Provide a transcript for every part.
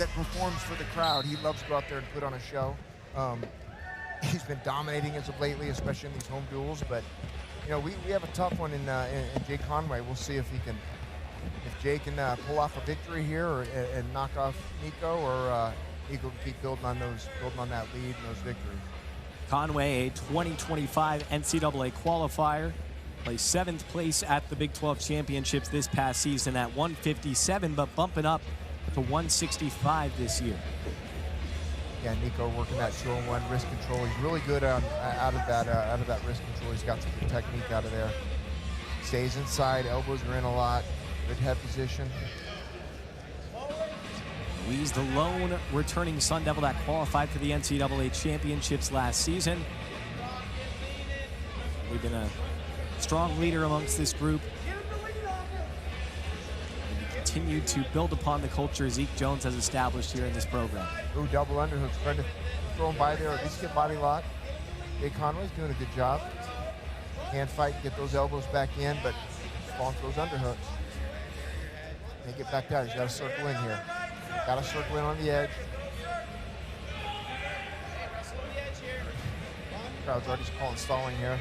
that performs for the crowd. He loves to go out there and put on a show. He's been dominating as of lately, especially in these home duels. But you know, we have a tough one in Jay Conway. We'll see if Jay can pull off a victory here and knock off Nico, or Nico can keep building on that lead and those victories. Conway, a 2025 NCAA qualifier, placed 7th place at the Big 12 Championships this past season at 157, but bumping up to 165 this year. Yeah, Nico working that 2-on-1 wrist control. He's really good out of that wrist control. He's got some good technique out of there. Stays inside, elbows are in a lot. Good head position. Ruiz, the lone returning Sun Devil that qualified for the NCAA Championships last season. We've been a strong leader amongst this group. Continue to build upon the culture Zeke Jones has established here in this program. Ooh, double underhooks. Trying to throw him by there, or at least get body lock. Jay Conway's doing a good job. Hand fight, get those elbows back in, but falling for those underhooks. Can't get back down. He's got to circle in here. Got to circle in on the edge. Crowd's already calling stalling here.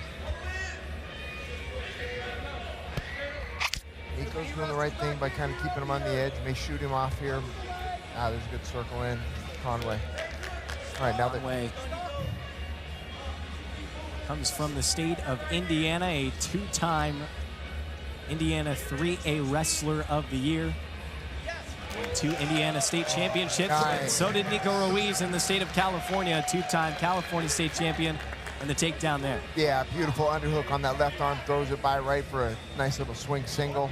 Nico's doing the right thing by kind of keeping him on the edge. May shoot him off here. There's a good circle in. Conway. All right, now that Conway comes from the state of Indiana, a 2-time Indiana 3A Wrestler of the Year. 2 Indiana State Championships. Nice. And so did Nico Ruiz in the state of California, a 2-time California State Champion, and the takedown there. Yeah, beautiful underhook on that left arm. Throws it by right for a nice little swing single.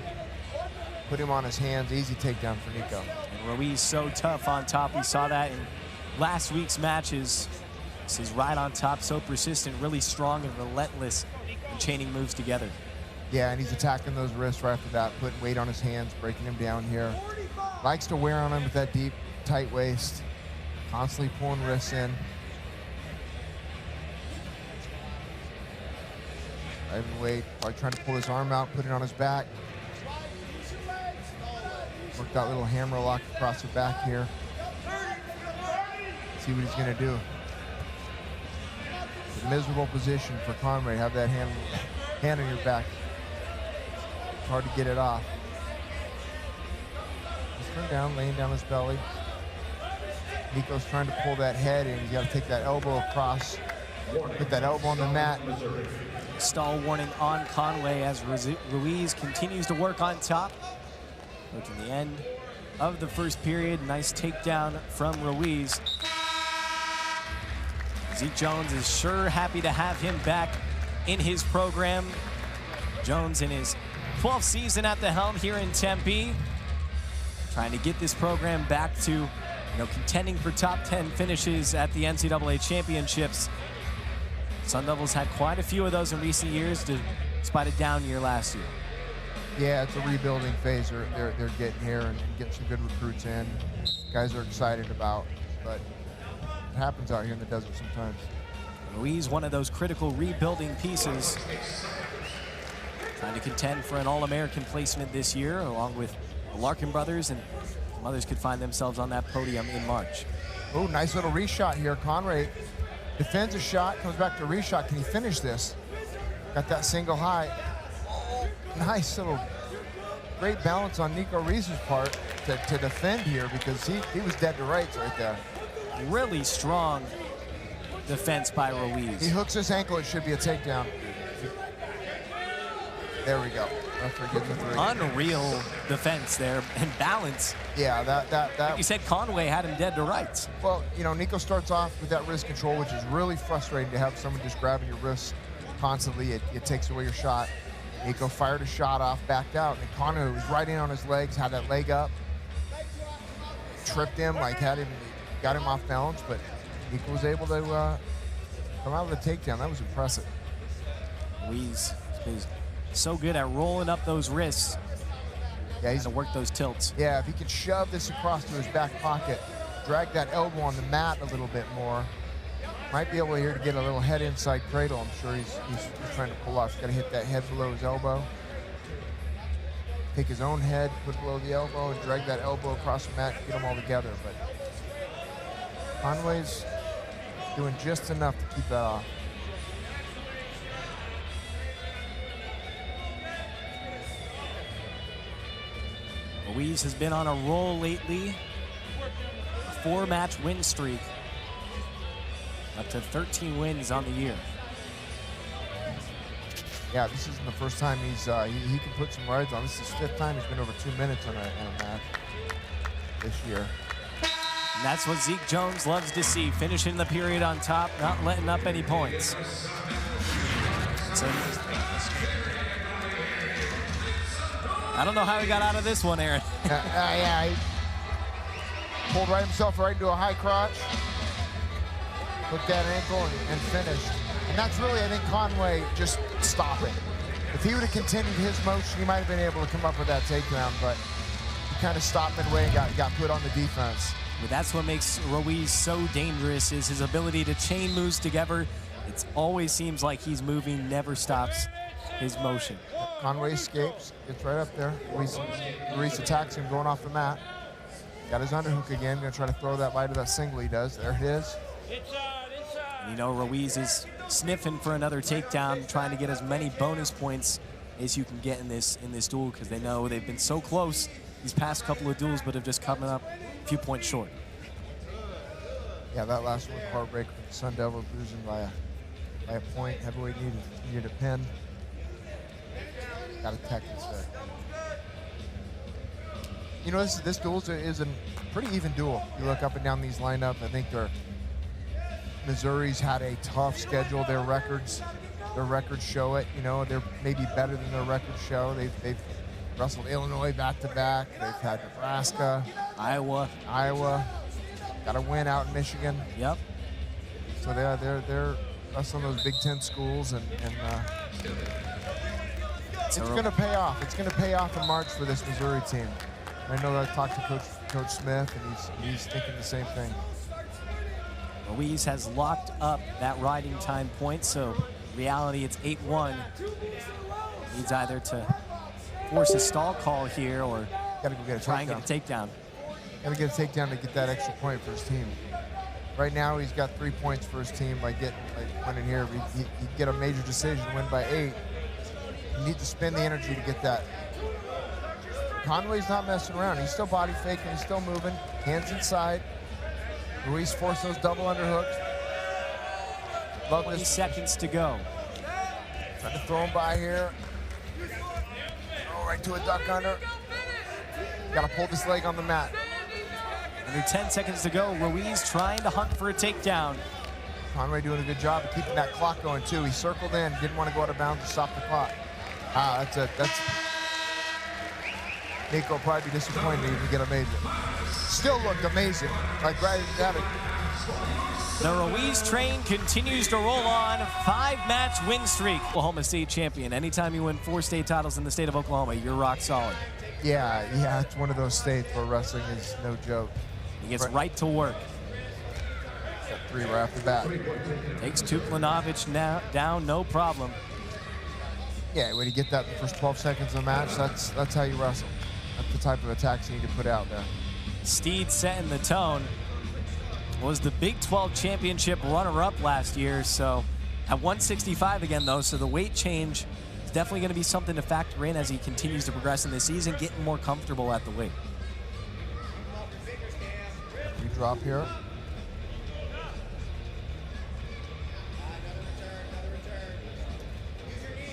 Put him on his hands. Easy takedown for Nico. And Ruiz so tough on top. We saw that in last week's matches. This is right on top, so persistent, really strong and relentless in chaining moves together. Yeah, and he's attacking those wrists right after that, putting weight on his hands, breaking him down here. Likes to wear on him with that deep, tight waist. Constantly pulling wrists in. Right in weight, probably trying to pull his arm out, put it on his back. Worked that little hammer lock across the back here. See what he's gonna do. It's a miserable position for Conway. Have that hand on your back. It's hard to get it off. He's turned down, laying down his belly. Nico's trying to pull that head in. He's got to take that elbow across. Put that elbow on the mat. Stall warning on Conway as Ruiz continues to work on top. Approaching the end of the first period. Nice takedown from Ruiz. Zeke Jones is sure happy to have him back in his program. Jones in his 12th season at the helm here in Tempe. Trying to get this program back to contending for top 10 finishes at the NCAA Championships. Sun Devils had quite a few of those in recent years, despite a down year last year. Yeah, it's a rebuilding phase they're getting here and getting some good recruits in. Guys are excited about, but it happens out here in the desert sometimes. Ruiz, one of those critical rebuilding pieces, trying to contend for an All-American placement this year, along with the Larkin brothers, and some others could find themselves on that podium in March. Oh, nice little reshot here. Conway defends a shot, comes back to a reshot. Can he finish this? Got that single high. Oh, nice little, great balance on Nico Ruiz's part to defend here, because he was dead to rights right there. Really strong defense by Ruiz. He hooks his ankle, it should be a takedown. There we go. Unreal defense there and balance. Yeah, that. Like you said, Conway had him dead to rights. Well, Nico starts off with that wrist control, which is really frustrating to have someone just grabbing your wrist constantly. It takes away your shot. Nico fired a shot off, backed out, and Conway was right in on his legs, had that leg up, tripped him, got him off balance, but Nico was able to come out with a takedown. That was impressive. Ruiz is so good at rolling up those wrists. Yeah, he's to work those tilts. Yeah, if he could shove this across to his back pocket, drag that elbow on the mat a little bit more, might be able here to get a little head inside cradle. I'm sure he's trying to pull off. He's got to hit that head below his elbow. Take his own head, put it below the elbow, and drag that elbow across the mat, get them all together. But Conway's doing just enough to keep that off. Ruiz has been on a roll lately. A 4-match win streak. Up to 13 wins on the year. Yeah, this isn't the first time he can put some rides on. This is his 5th time he's been over 2 minutes in a match this year. And that's what Zeke Jones loves to see, finishing the period on top, not letting up any points. So, I don't know how he got out of this one, Aaron. Yeah, he pulled himself right into a high crotch, hooked that ankle, and finished. And that's really, I think, Conway just stopping. If he would have continued his motion, he might have been able to come up with that takedown, but he kind of stopped midway and got put on the defense. But that's what makes Ruiz so dangerous, is his ability to chain moves together. It always seems like he's moving, never stops his motion. Conway escapes, gets right up there. Ruiz attacks him going off the mat. Got his underhook again, gonna try to throw that right to that single he does. There it is. You know, Ruiz is sniffing for another takedown, trying to get as many bonus points as you can get in this duel, because they know they've been so close these past couple of duels, but have just coming up a few points short. Yeah, that last one, heartbreak with the Sun Devils losing by a point. Heavyweight needed a Penn. Got a tech instead. You know, this duel is a pretty even duel. You look up and down these lineups. I think Missouri's had a tough schedule. Their records show it. You know, they're maybe better than their records show. They've wrestled Illinois back-to-back. They've had Nebraska, Iowa. Got a win out in Michigan. Yep. So they're wrestling those Big Ten schools, and it's going to pay off. It's going to pay off in March for this Missouri team. I know that I talked to Coach Smith, and he's thinking the same thing. Ruiz has locked up that riding time point, so in reality it's 8-1. Needs either to force a stall call here or Gotta go get a try and get a takedown. Got to get a takedown to get that extra point for his team. Right now, he's got 3 points for his team by winning here. He'd get a major decision, win by 8. You need to spend the energy to get that. Conway's not messing around. He's still body faking. He's still moving. Hands inside. Ruiz forced those double underhooks. 20 seconds to go. Trying to throw him by here. Oh, right to a duck under. Got to pull this leg on the mat. Under 10 seconds to go. Ruiz trying to hunt for a takedown. Conway doing a good job of keeping that clock going too. He circled in, didn't want to go out of bounds to stop the clock. That's Nico will probably be disappointed he didn't get a major. Still looked amazing. Like right at it. The Ruiz train continues to roll on. 5-match win streak. Oklahoma State champion. Anytime you win 4 state titles in the state of Oklahoma, you're rock solid. Yeah, it's one of those states where wrestling is no joke. He gets right to work. Got 3 right off the bat. Takes Tuklanovic now down, no problem. Yeah, when you get that in the first 12 seconds of the match, that's how you wrestle. That's the type of attacks you need to put out there. Steed setting the tone. Was the Big 12 championship runner-up last year, so at 165 again though, so the weight change is definitely going to be something to factor in as he continues to progress in this season, getting more comfortable at the weight. Drop here.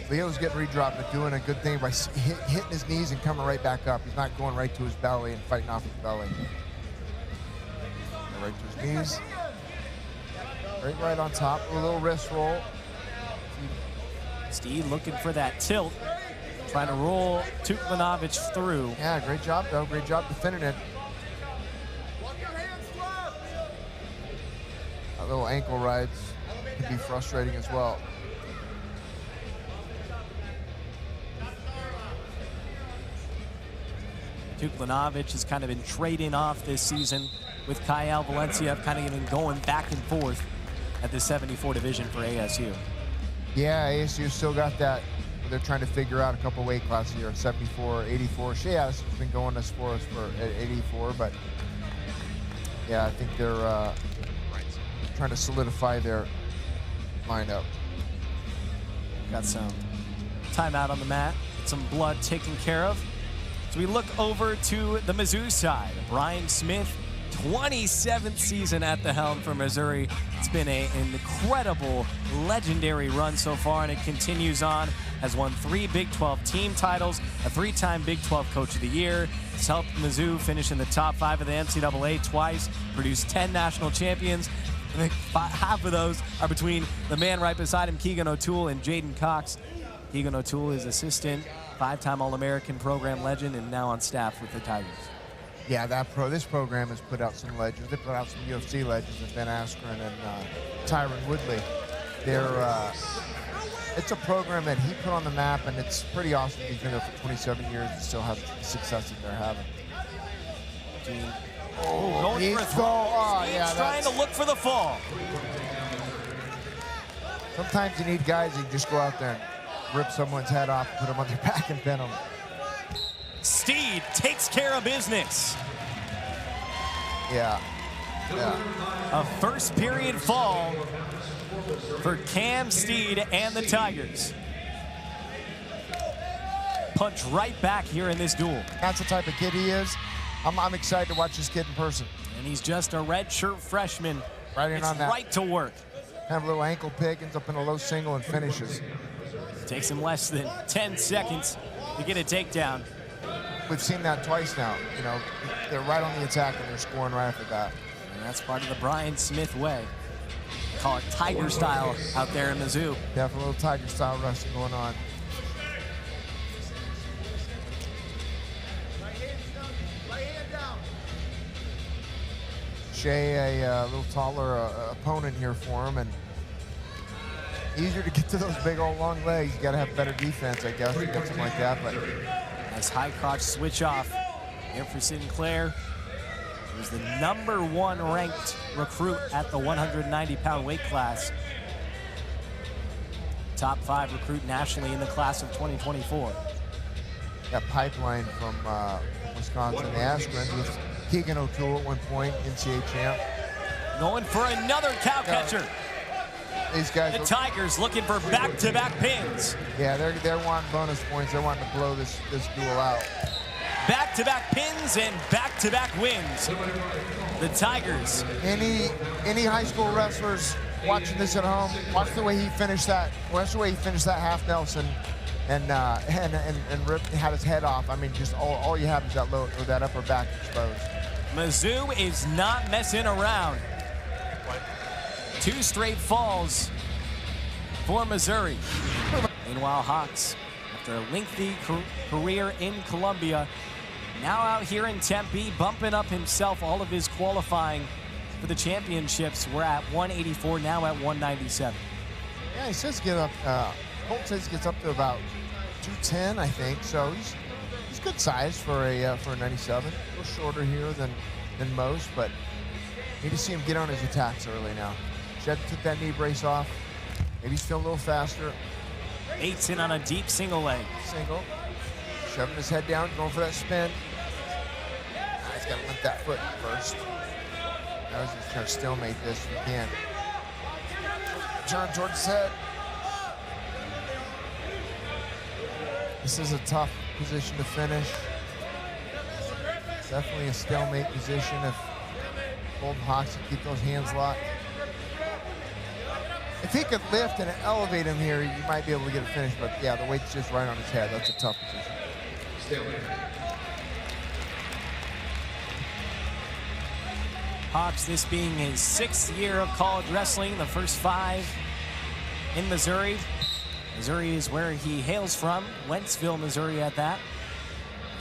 Leo's getting redropped, but doing a good thing by hitting his knees and coming right back up. He's not going right to his belly and fighting off his belly. Right to his knees. Right on top. A little wrist roll. Steed looking for that tilt. Trying to roll Tuklanovic through. Yeah, great job, though. Great job defending it. Little ankle rides can be frustrating as well. Tuklanovic has kind of been trading off this season with Kyle Valencia, kind of even going back and forth at the 74 division for ASU. Yeah, ASU still got that. They're trying to figure out a couple weight classes here, 74, 84. Shea's been going as far as for 84, but yeah, I think they're trying to solidify their lineup. Got some timeout on the mat, some blood taken care of. So we look over to the Mizzou side. Brian Smith, 27th season at the helm for Missouri. It's been an incredible, legendary run so far, and it continues on. Has won 3 Big 12 team titles, a 3-time Big 12 Coach of the Year. Has helped Mizzou finish in the top 5 of the NCAA twice, produced 10 national champions. I think half of those are between the man right beside him, Keegan O'Toole, and Jaden Cox. Keegan O'Toole is assistant, 5-time All-American program legend, and now on staff with the Tigers. Yeah, this program has put out some legends. They put out some UFC legends with Ben Askren and Tyron Woodley. It's a program that he put on the map, and it's pretty awesome. He's been there for 27 years and still has the success that they're having. Going for a throw. Yeah, trying to look for the fall. Sometimes you need guys that just go out there and rip someone's head off, put them on their back, and pin them. Steed takes care of business. Yeah. A first period fall for Cam Steed and the Tigers. Punch right back here in this duel. That's the type of kid he is. I'm excited to watch this kid in person. And he's just a redshirt freshman. Right in on that. Right to work. Have a little ankle pick, ends up in a low single and finishes. Takes him less than 10 seconds to get a takedown. We've seen that twice now. You know, they're right on the attack and they're scoring right after that. And that's part of the Brian Smith way. They call it Tiger style out there in Mizzou. Definitely a little Tiger style wrestling going on. Shea, a little taller opponent here for him, and easier to get to those big old long legs. You got to have better defense, I guess, to get something like that. But nice high crotch switch off here for Sinclair. He was the #1 ranked recruit at the 190-pound weight class. Top 5 recruit nationally in the class of 2024. That pipeline from Wisconsin, the Askrens, with Keegan O'Toole at one point, NCAA champ. Going for another cow catcher. These guys, the Tigers looking for back-to-back pins. Yeah, they're wanting bonus points. They're wanting to blow this duel out. Back-to-back pins and back-to-back wins. The Tigers. Any high school wrestlers watching this at home, watch the way he finished that. Watch the way he finished that half Nelson, and ripped, had his head off. I mean, just all you have is that low or that upper back exposed. Mizzou is not messing around. 2 straight falls for Missouri. Meanwhile, Hawks, after a lengthy career in Columbia, now out here in Tempe, bumping up himself all of his qualifying for the championships. We're at 184, now at 197. Yeah, he says get up. Colt says he gets up to about 210, I think. So he's good size for a 97. A little shorter here than most, but need to see him get on his attacks early now. Shed took that knee brace off. Maybe he's feeling a little faster. Bates in on a deep single leg. Single. Shoving his head down, going for that spin. He's got to limp that foot first. Now he's just trying to stalemate this if he can. Turn towards his head. This is a tough position to finish. Definitely a stalemate position if Golden Hawks can keep those hands locked. If he could lift and elevate him here, you might be able to get a finish, but yeah, the weight's just right on his head. That's a tough position. Hawks, this being his 6th year of college wrestling, the first 5 in Missouri. Missouri is where he hails from, Wentzville, Missouri at that.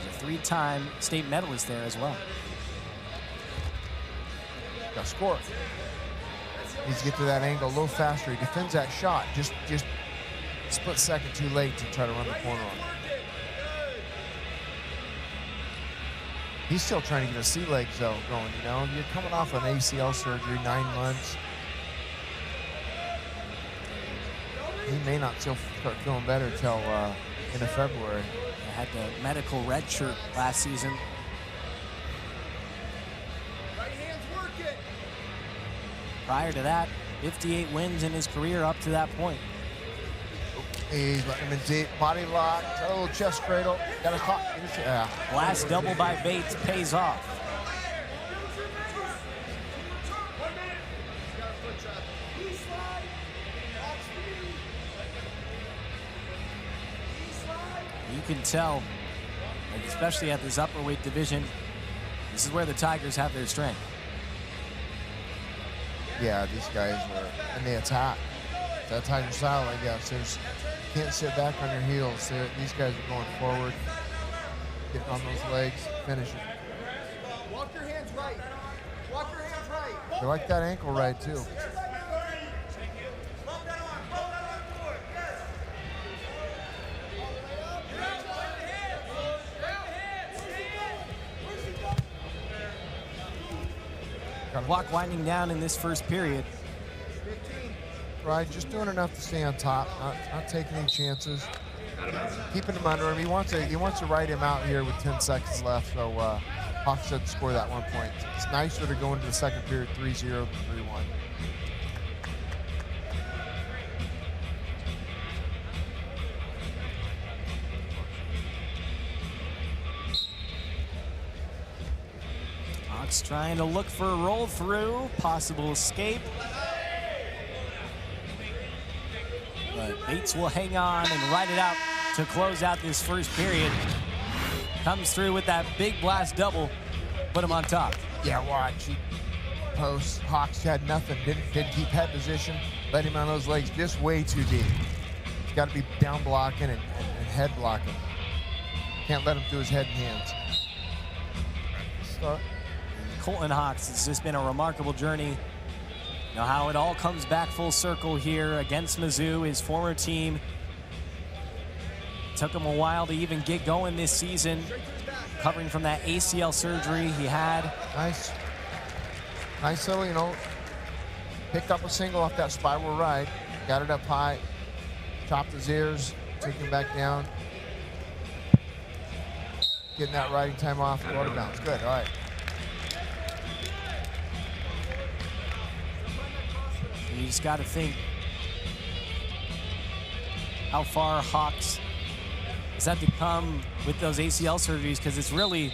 He's a 3-time state medalist there as well. Got to score. Needs to get to that angle a little faster. He defends that shot. Just split second too late to try to run the corner on it. He's still trying to get his sea legs though going, you know. You're coming off an ACL surgery, 9 months. He may not start feeling better till end of February. I had the medical red shirt last season. Prior to that, 58 wins in his career up to that point. He's letting him in deep. Body lock, a little chest cradle. Got a caught. Yeah. Last double by Bates pays off. You can tell, like especially at this upper weight division, this is where the Tigers have their strength. Yeah, these guys are, and they attack. That Tiger style, I guess. You can't sit back on your heels. These guys are going forward, getting on those legs, finishing. Walk your hands right. Walk your hands right. They like that ankle right, too. Clock winding down in this first period. Right, just doing enough to stay on top, not taking any chances, keeping him under him. He wants to ride him out here with 10 seconds left, so Hawks had to score that 1 point. It's nicer to go into the second period 3-0 than 3-1. Hawks trying to look for a roll through, possible escape. But Bates will hang on and ride it out to close out this first period. Comes through with that big blast double, put him on top. Yeah, watch. Post. Hawks had nothing. Didn't keep head position. Let him on those legs just way too deep. He's got to be down blocking and head blocking. Can't let him do his head and hands. Start. Colton Hawks, it's just been a remarkable journey. You know how it all comes back full circle here against Mizzou, his former team. Took him a while to even get going this season, recovering from that ACL surgery he had. Nice little, picked up a single off that spiral ride, got it up high, chopped his ears, took him back down. Getting that riding time off, brought it down. It's good, all right. You just got to think how far Hawks has had to come with those ACL surgeries, because it's really,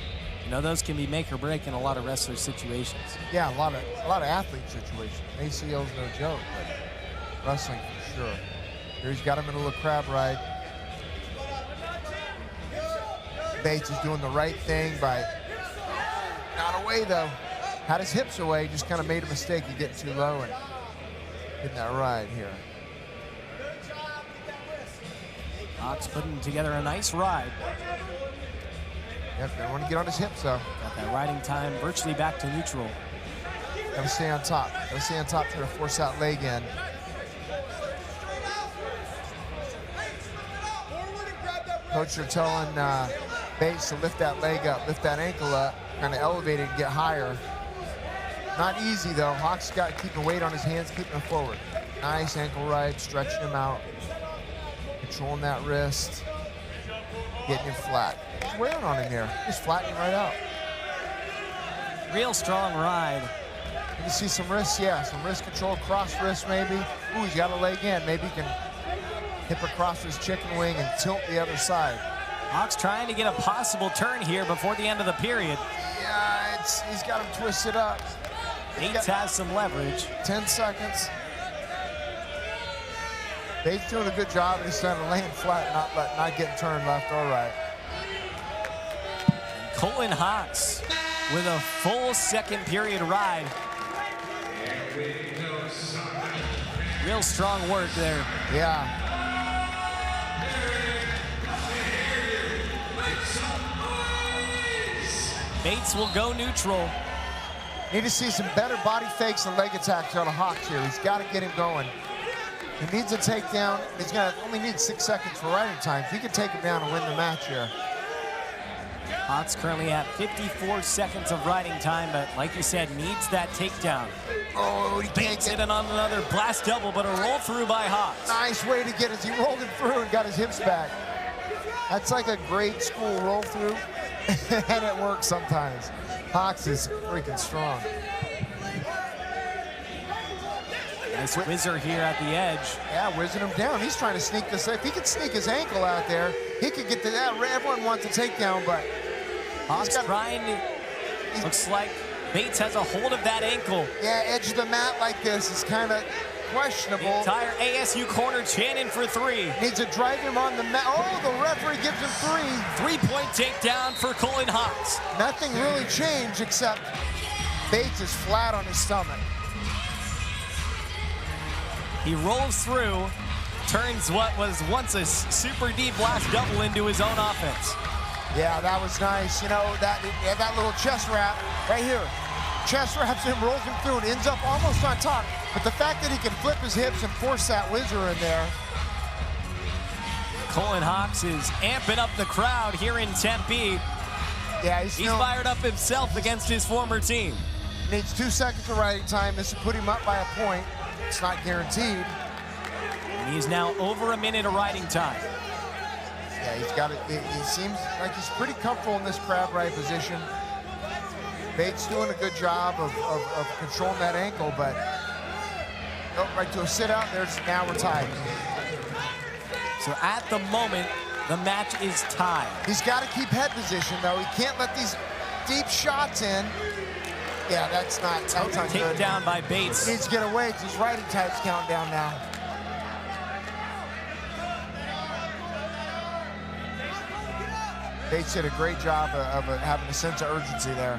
those can be make or break in a lot of wrestler situations. Yeah, a lot of athlete situations. ACL's no joke, but wrestling for sure. Here he's got him in a little crab ride. Bates is doing the right thing by not away though. Had his hips away, just kind of made a mistake of getting too low and getting that ride here. Hawks putting together a nice ride. Yep, don't want to get on his hips though. Got that riding time virtually back to neutral. Gotta stay on top. Gotta stay on top, trying to force that leg in. Coach are telling Bates to lift that leg up, lift that ankle up, kind of elevate it and get higher. Not easy though. Hawks got keeping weight on his hands, keeping him forward. Nice ankle ride, stretching him out, controlling that wrist, getting him flat. He's wearing on him here. Just flattening right out. Real strong ride. You can see some wrists, yeah, some wrist control, cross wrist maybe. Ooh, he's got a leg in. Maybe he can hip across his chicken wing and tilt the other side. Hawks trying to get a possible turn here before the end of the period. Yeah, he's got him twisted up. Bates has some leverage. 10 seconds. Bates doing a good job instead of laying flat, not getting turned left or right. Colton Hawks with a full second period ride. Real strong work there. Yeah. Bates will go neutral. Need to see some better body fakes and leg attacks out of Hawks here. He's got to get him going. He needs a takedown. He's gonna only need 6 seconds for riding time. If he can take him down and win the match here. Hawks currently at 54 seconds of riding time, but like you said, needs that takedown. Oh, he can't Bates get hitting on another blast double, but a roll through by Hawks. Nice way to get it. He rolled it through and got his hips back. That's like a grade school roll through, and it works sometimes. Hawks is freaking strong. Nice whizzer here at the edge. Yeah, whizzing him down. He's trying to sneak this. If he could sneak his ankle out there, he could get to that. Everyone wants a takedown, but Hawks trying to. Looks like Bates has a hold of that ankle. Yeah, edge of the mat like this is kind of questionable. The entire ASU corner chanting for 3. Needs to drive him on the mat. Oh, the referee gives him 3. 3-point takedown for Colin Hawks. Nothing really changed except Bates is flat on his stomach. He rolls through, turns what was once a super deep blast double into his own offense. Yeah, that was nice. You know, that little chest wrap right here. Chest wraps him, rolls him through, and ends up almost on top. But the fact that he can flip his hips and force that whizzer in there. Colin Hawks is amping up the crowd here in Tempe. Yeah, he's fired up himself against his former team. Needs 2 seconds of riding time. This will put him up by a point. It's not guaranteed. And he's now over a minute of riding time. Yeah, he's got it. He seems like he's pretty comfortable in this crab ride position. Bates doing a good job of controlling that ankle, but right to a sit out. Now we're tied. So at the moment, the match is tied. He's got to keep head position, though. He can't let these deep shots in. Yeah, that's not good. Taken down by Bates. He needs to get away. It's his riding time's counting down now. Bates did a great job of having a sense of urgency there.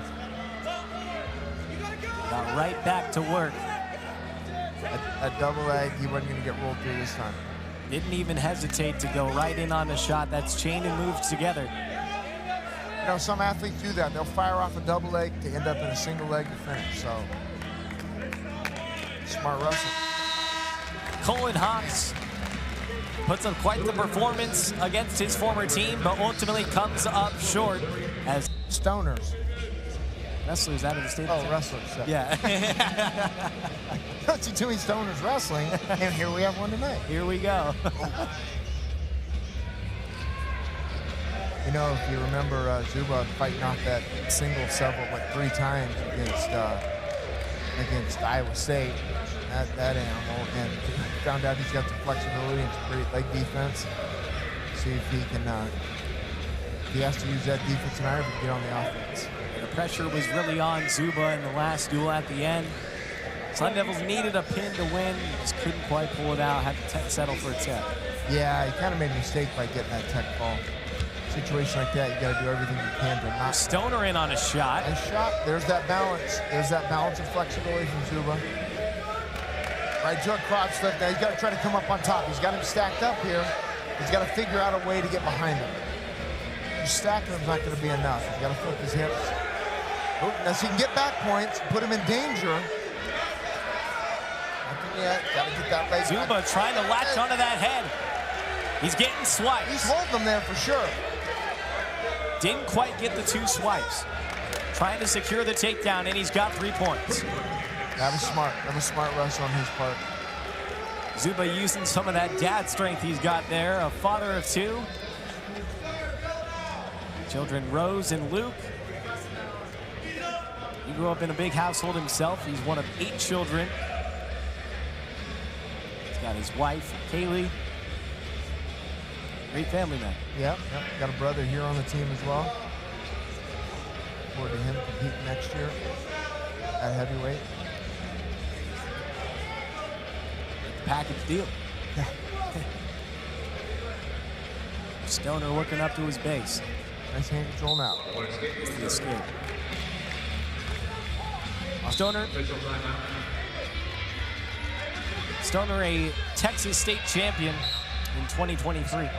Got right back to work. A double leg, he wasn't going to get rolled through this time. Didn't even hesitate to go right in on the shot. That's chained and moved together. You know, some athletes do that. They'll fire off a double leg to end up in a single leg to finish. So, smart wrestling. Colin Hawks puts up quite the performance against his former team, but ultimately comes up short as Stoners. Wrestlers out of the state. Oh, wrestlers. Yeah. Don't see too many stoners wrestling, and here we have one tonight. Here we go. You know, if you remember Zuba fighting off that single 3 times against Iowa State, that animal, and found out he's got the flexibility and some great leg defense. See if he can, if he has to use that defense tonight, or get on the offense. The pressure was really on Zuba in the last duel at the end. Sun Devils needed a pin to win, just couldn't quite pull it out, had to settle for a tech. Yeah, he kind of made a mistake by getting that tech fall. Situation like that, you got to do everything you can to not. Stoner in on a shot. Nice shot. There's that balance. There's that balance of flexibility from Zuba. Right to a crotch lift. Now he's got to try to come up on top. He's got him stacked up here. He's got to figure out a way to get behind him. Just stacking him's not going to be enough. He's got to flip his hips. Oh, now so he can get back points, put him in danger. Nothing yet. Got to get that leg Zuba back. trying to latch onto that head. He's getting swipes. He's holding them there for sure. Didn't quite get the 2 swipes. Trying to secure the takedown, and he's got 3 points. That was smart. That was smart wrestle on his part. Zuba using some of that dad strength he's got there. A father of 2. Children Rose and Luke. He grew up in a big household himself. He's one of 8 children. He's got his wife, Kaylee. Great family man. Yep. Got a brother here on the team as well. Look forward to him competing next year at heavyweight. Package deal. Yeah. Stoner working up to his base. Nice hand control now. It's the escape. Stoner, a Texas State champion in 2023.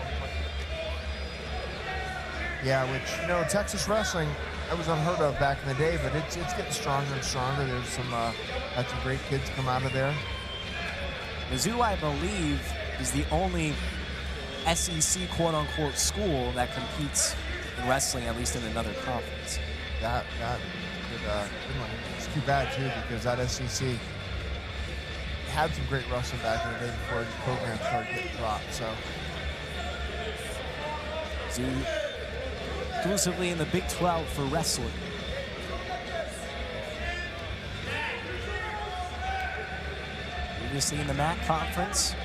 Yeah, which, you know, Texas wrestling, that was unheard of back in the day, but it's getting stronger and stronger. There's some, had some great kids come out of there. Mizzou, I believe, is the only SEC quote-unquote school that competes in wrestling, at least in another conference. That good one. It's too bad, too, because that SEC had some great wrestling back in the day before the program started getting dropped, so. Mizzou exclusively in the Big 12 for wrestling. previously in the MAC conference.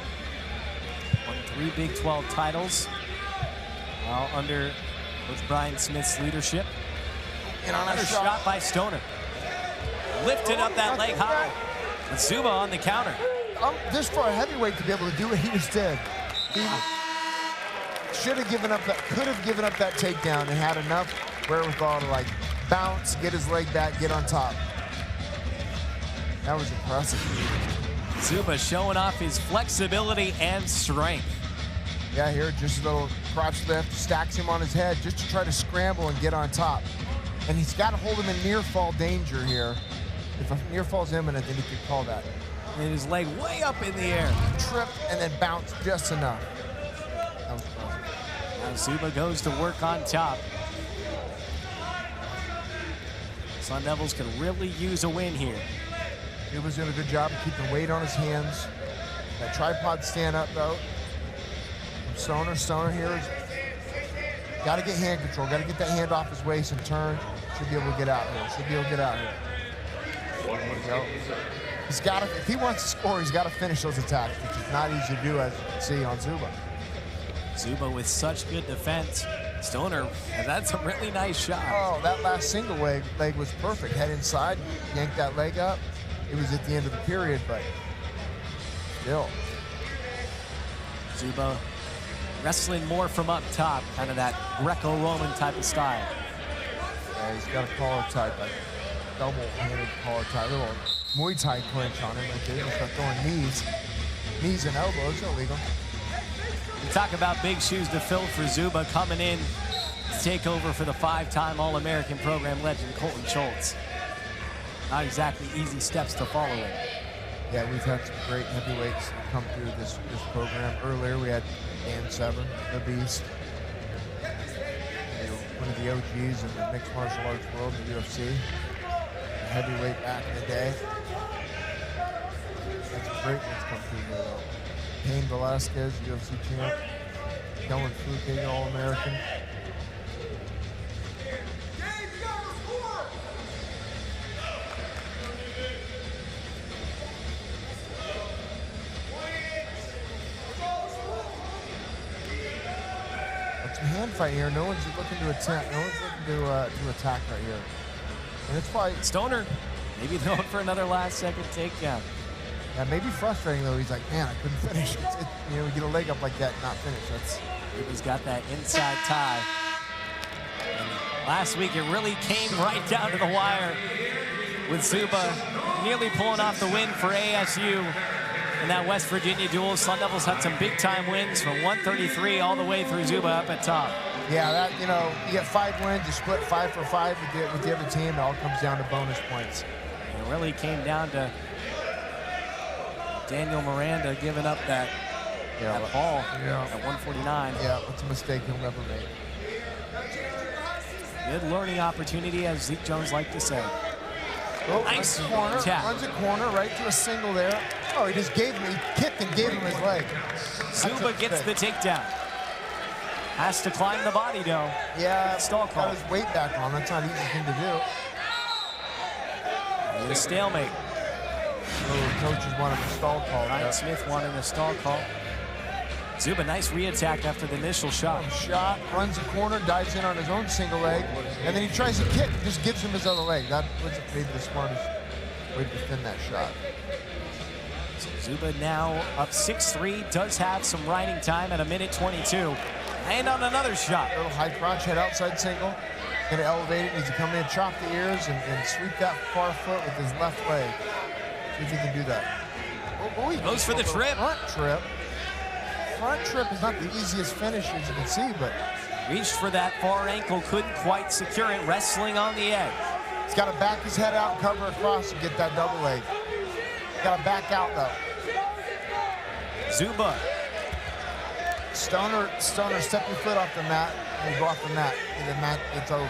Won 3 Big 12 titles while under Coach Brian Smith's leadership. And on Another shot by Stoner. Lifted up that leg high. And Zuba on the counter. Just for a heavyweight to be able to do what he just did. He should have given up that, could have given up that takedown and had enough wherewithal to like bounce, get his leg back, get on top. That was impressive. Zuba showing off his flexibility and strength. Yeah, here, just a little crotch lift, stacks him on his head just to try to scramble and get on top. And he's got to hold him in near fall danger here. If a near fall's imminent, then he could call that. And his leg way up in the air. Tripped and then bounced just enough. That was impressive. Now Zuba goes to work on top. Sun Devils can really use a win here. Zuba's doing a good job of keeping weight on his hands. That tripod stand up though. From Stoner here is got to get hand control. Got to get that hand off his waist and turn. Should be able to get out here. He's got to, if he wants to score, he's got to finish those attacks, which is not easy to do, as you can see on Zuba. Zuba with such good defense. Stoner has had some really nice shots. Oh, that last single leg was perfect. Head inside, yanked that leg up. It was at the end of the period, but still. Zuba wrestling more from up top, kind of that Greco-Roman type of style. Yeah, he's got a collar tie, like double-handed collar tie, a little Muay Thai clinch on him right there. He's got throwing knees and elbows, illegal. We talk about big shoes to fill for Zuba coming in to take over for the 5-time All-American program legend, Colton Schultz. Not exactly easy steps to follow in. Yeah, we've had some great heavyweights come through this program. Earlier, we had Dan Severn, the Beast. One of the OGs in the mixed martial arts world, the UFC. A heavyweight back in the day. That's some great ones come through here, though. Cain Velasquez, UFC champ. Kellen Fluke, All-American. It's a hand fight here. No one's looking to attempt. No one's looking to attack right here. And it's probably Stoner maybe going for another last-second takedown. Yeah, maybe frustrating though. He's like, man, I couldn't finish. You know, you get a leg up like that and not finish. Zuba's got that inside tie. And last week, it really came right down to the wire with Zuba nearly pulling off the win for ASU in that West Virginia duel. Sun Devils had some big-time wins from 133 all the way through Zuba up at top. Yeah, that, you know, you get 5 wins, you split 5 for 5 with the other team. It all comes down to bonus points. And it really came down to Daniel Miranda giving up that ball at 149. Yeah, it's a mistake he'll never make. Good learning opportunity, as Zeke Jones liked to say. Oh, nice corner, tap. runs a corner right to a single there. Oh, he just kicked and gave him his leg. Zuba gets the takedown. Has to climb the body, though. Yeah, stall call. Got his weight back on. That's not an easy thing to do. And a stalemate. Oh, coaches wanted a stall call. Ryan Smith wanted a stall call. Zuba, nice re-attack after the initial shot. Shot, runs the corner, dives in on his own single leg, and then he tries to kick and just gives him his other leg. That wasn't maybe the smartest way to defend that shot. So Zuba now up 6-3, does have some riding time at 1:22. And on another shot. A little high crotch, head outside single. Gonna elevate it, needs to come in, chop the ears, and sweep that far foot with his left leg. See if he can do that. Oh, he goes for the trip. Front trip. Front trip is not the easiest finish, as you can see, but reached for that far ankle, couldn't quite secure it, wrestling on the edge. He's got to back his head out, cover across, and get that double leg. Got to back out, though. Zuba. Stoner, step your foot off the mat, and go off the mat, and the mat, it's over.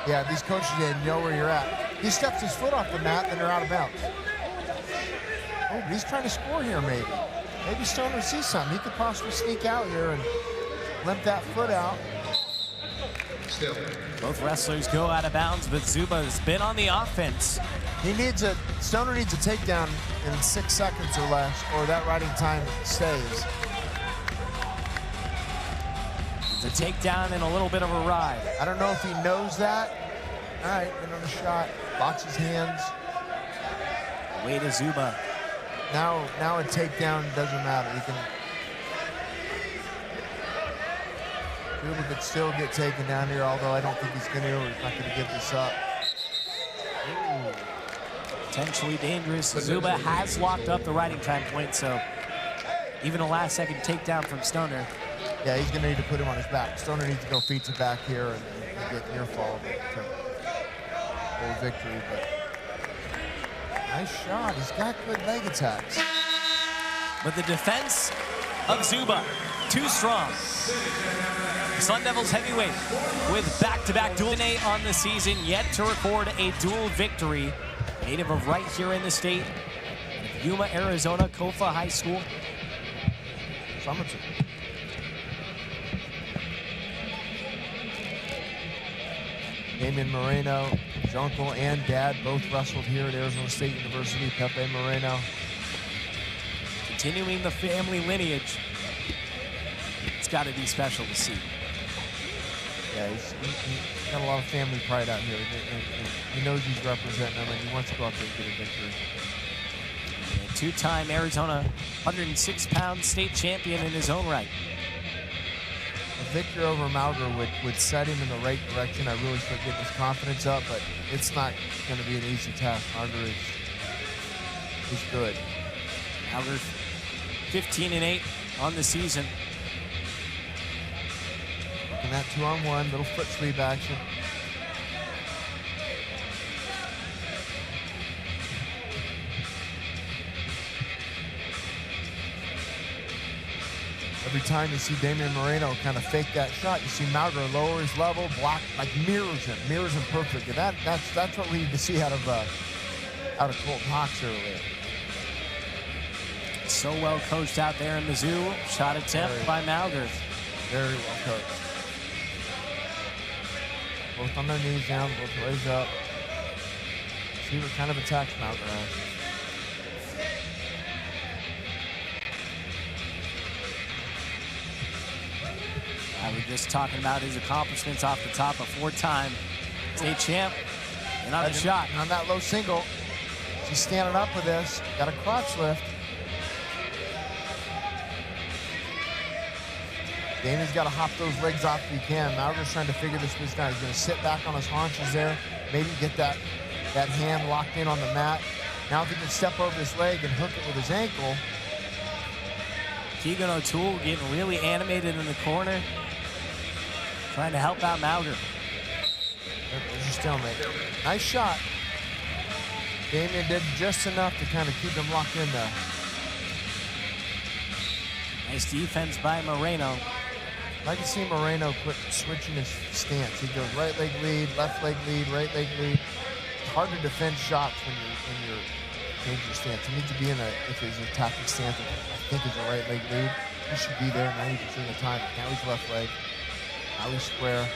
Yeah, these coaches, they know where you're at. He steps his foot off the mat, then they're out of bounds. Oh, but he's trying to score here, maybe. Maybe Stoner sees something. He could possibly sneak out here and limp that foot out. Still. Both wrestlers go out of bounds, but Zuba has been on the offense. Stoner needs a takedown in 6 seconds or less, or that riding time stays. It's a takedown and a little bit of a ride. I don't know if he knows that. All right, in on the shot, locks his hands. Way to Zuba. Now a takedown doesn't matter. He can. Zuba could still get taken down here, although I don't think he's going to. He's not going to give this up. Ooh. Potentially dangerous. Zuba has locked up the riding time point, so even a last-second takedown from Stoner. Yeah, he's going to need to put him on his back. Stoner needs to go feet to back here and get near fall to hold victory. But nice shot. He's got good leg attacks. But the defense of Zuba, too strong. Sun Devils heavyweight with back-to-back dual on the season, yet to record a dual victory. Native of right here in the state, Yuma, Arizona, Kofa High School. Summerton. Damian Moreno, his uncle and dad both wrestled here at Arizona State University. Pepe Moreno. Continuing the family lineage. It's got to be special to see. Yeah, he's got a lot of family pride out here. And he knows he's representing them, and he wants to go out there and get a victory. Yeah, two-time Arizona 106-pound state champion in his own right. A victory over Mauger would set him in the right direction. I really start getting his confidence up, but it's not going to be an easy task. Mauger is good. Mauger 15-8 on the season. And that 2-on-1, little foot sweep action. Every time you see Damian Moreno kind of fake that shot, you see Mauger lower his level, block, like mirrors him perfectly. That's what we need to see out of Colton Hawks earlier. So well coached out there in Mizzou. Shot attempt by Mauger. Very well coached. Both on their knees down, both raised up. See what kind of attacks Mauger has. I was just talking about his accomplishments off the top, a four-time state champ. Another shot. On that low single, she's standing up with this. Got a crotch lift. Damian's got to hop those legs off if he can. Mauger's trying to figure this out. He's going to sit back on his haunches there, maybe get that hand locked in on the mat. Now if he can step over his leg and hook it with his ankle. Keegan O'Toole getting really animated in the corner, trying to help out Mauger. There's a stalemate. Nice shot. Damian did just enough to kind of keep him locked in there. Nice defense by Moreno. I can see Moreno quit switching his stance. He goes right leg lead, left leg lead, right leg lead. It's hard to defend shots when you're changing your stance. You need to be in if he's attacking stance, I think it's a right leg lead. He should be there 90% of the time. Now he's left leg. Now he's square.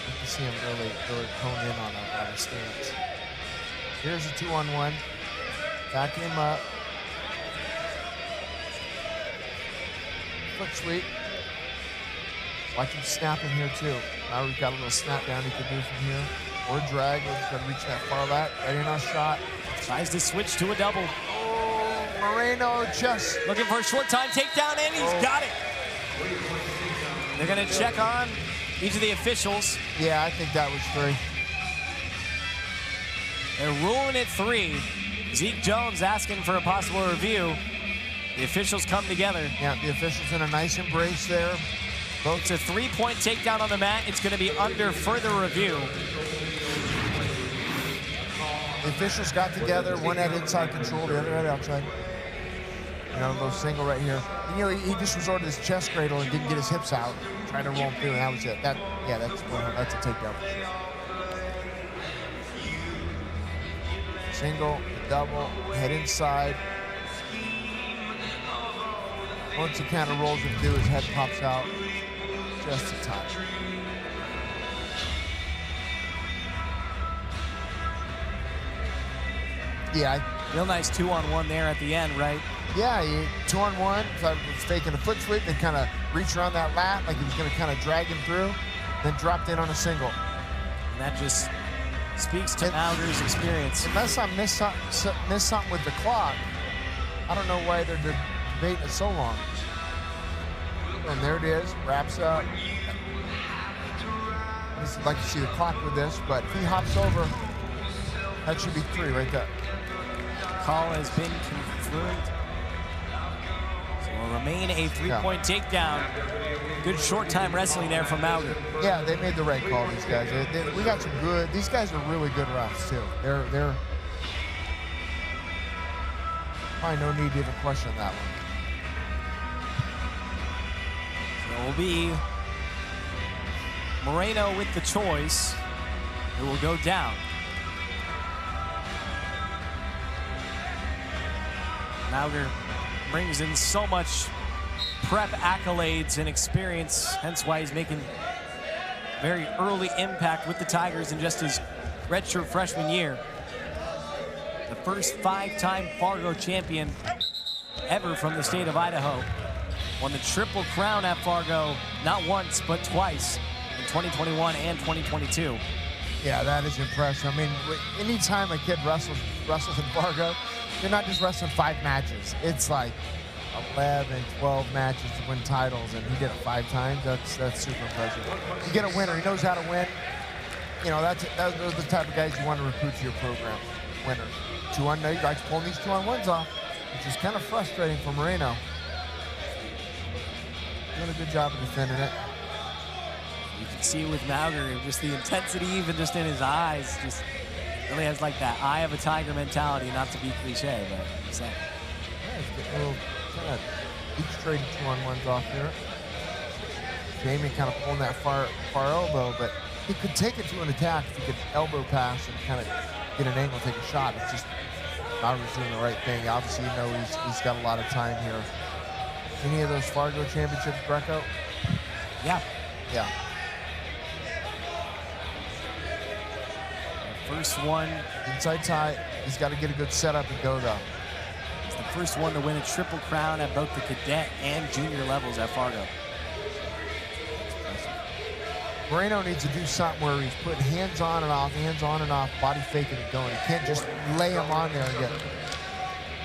You can see him really hone in on a stance. Here's a 2-on-1. Backing him up. Foot sweep. Watch him snapping here too. Now we've got a little snap down he could do from here. Or drag, we're just gonna reach that far lat. Right in our shot. Tries to switch to a double. Oh, Moreno just looking for a short time takedown, and he's got it. They're gonna check on each of the officials. Yeah, I think that was 3. They're ruling it 3. Zeke Jones asking for a possible review. The officials come together. Yeah, the officials in a nice embrace there. It's a 3-point takedown on the mat. It's going to be under further review. The officials got together. One had inside control, the other had outside. You know, a little single right here. And, you know, he just resorted to his chest cradle and didn't get his hips out. Trying to roll him through, and that was it. That's a takedown for sure. Single, double, head inside. Once he kind of rolls him through, his head pops out just a touch. Yeah. Real nice 2-on-1 there at the end, right? Yeah, 2-on-1. So was faking a foot sweep, then kind of reached around that lat like he was going to kind of drag him through, then dropped in on a single. And that just speaks to Mauger's experience. Unless I miss something with the clock, I don't know why they're debating it so long. And there it is, wraps up. I'd like to see the clock with this, but if he hops over, that should be 3 right there. Call has been confirmed. So it will remain a 3-point takedown. Good short time wrestling there from Mauger. Yeah, they made the right call, these guys. We got some good, these guys are really good refs too. They're probably no need to even question that one. So it will be Moreno with the choice. It will go down. Mauger brings in so much prep accolades and experience, hence why he's making very early impact with the Tigers in just his redshirt freshman year. The first 5-time Fargo champion ever from the state of Idaho. Won the Triple Crown at Fargo, not once, but twice in 2021 and 2022. Yeah, that is impressive. I mean, anytime a kid wrestles in Fargo, you're not just wrestling 5 matches. It's like 11, 12 matches to win titles, and he did it 5 times. That's super impressive. You get a winner. He knows how to win. You know, those are the type of guys you want to recruit to your program. Winners. 2-on-1. You guys pulling these 2-on-1s off, which is kind of frustrating for Moreno. Doing a good job of defending it. You can see with Mauger, just the intensity, even just in his eyes, just really has like that eye of a tiger mentality, not to be cliche, but it's like. Yeah, he's getting a little kind of each trading 2-on-1s off there. Jamie kind of pulling that far elbow, but he could take it to an attack if he could elbow pass and kind of get an angle, take a shot. It's just Mauger's doing the right thing. Obviously, you know he's got a lot of time here. Any of those Fargo championships, Greco? Yeah. Yeah. First one. Inside tie. He's got to get a good setup and go, though. He's the first one to win a Triple Crown at both the cadet and junior levels at Fargo. Moreno needs to do something where he's putting hands on and off, body faking and going. He can't just lay him on there and get it.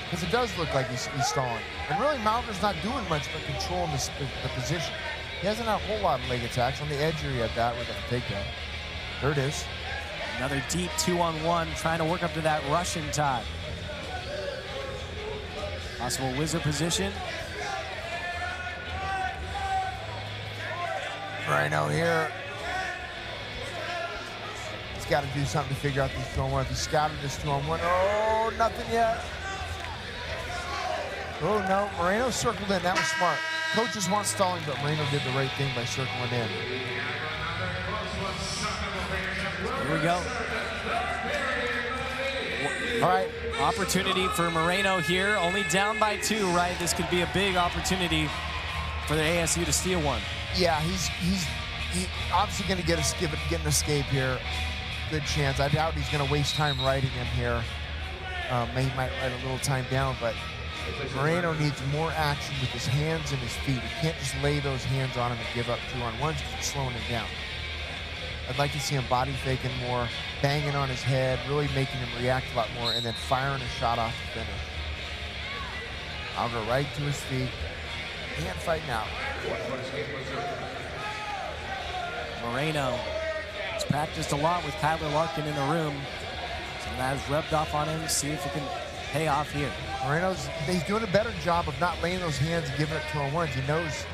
Because it does look like he's stalling. And really, Mauger's not doing much but controlling the position. He hasn't had a whole lot of leg attacks. On the edge here, he had that with a takedown. There it is. Another deep 2-on-1, trying to work up to that Russian tie. Possible wizard position. Moreno here. He's got to do something to figure out these 2-on-1. If he scouted this 2-on-1, oh, nothing yet. Oh, no, Moreno circled in. That was smart. Coaches want stalling, but Moreno did the right thing by circling in. Here we go. All right. Opportunity for Moreno here. Only down by 2, right? This could be a big opportunity for the ASU to steal one. Yeah, he's obviously going to get an escape here. Good chance. I doubt he's going to waste time riding him here. He might write a little time down, but Moreno needs more action with his hands and his feet. He can't just lay those hands on him and give up 2-on-1s because it's slowing him down. I'd like to see him body faking more, banging on his head, really making him react a lot more, and then firing a shot off the finish. I'll go right to his feet. Can't fight now. Moreno has practiced a lot with Kyler Larkin in the room. So that has rubbed off on him. See if it can pay off here. He's doing a better job of not laying those hands and giving it 2-on-1s. He knows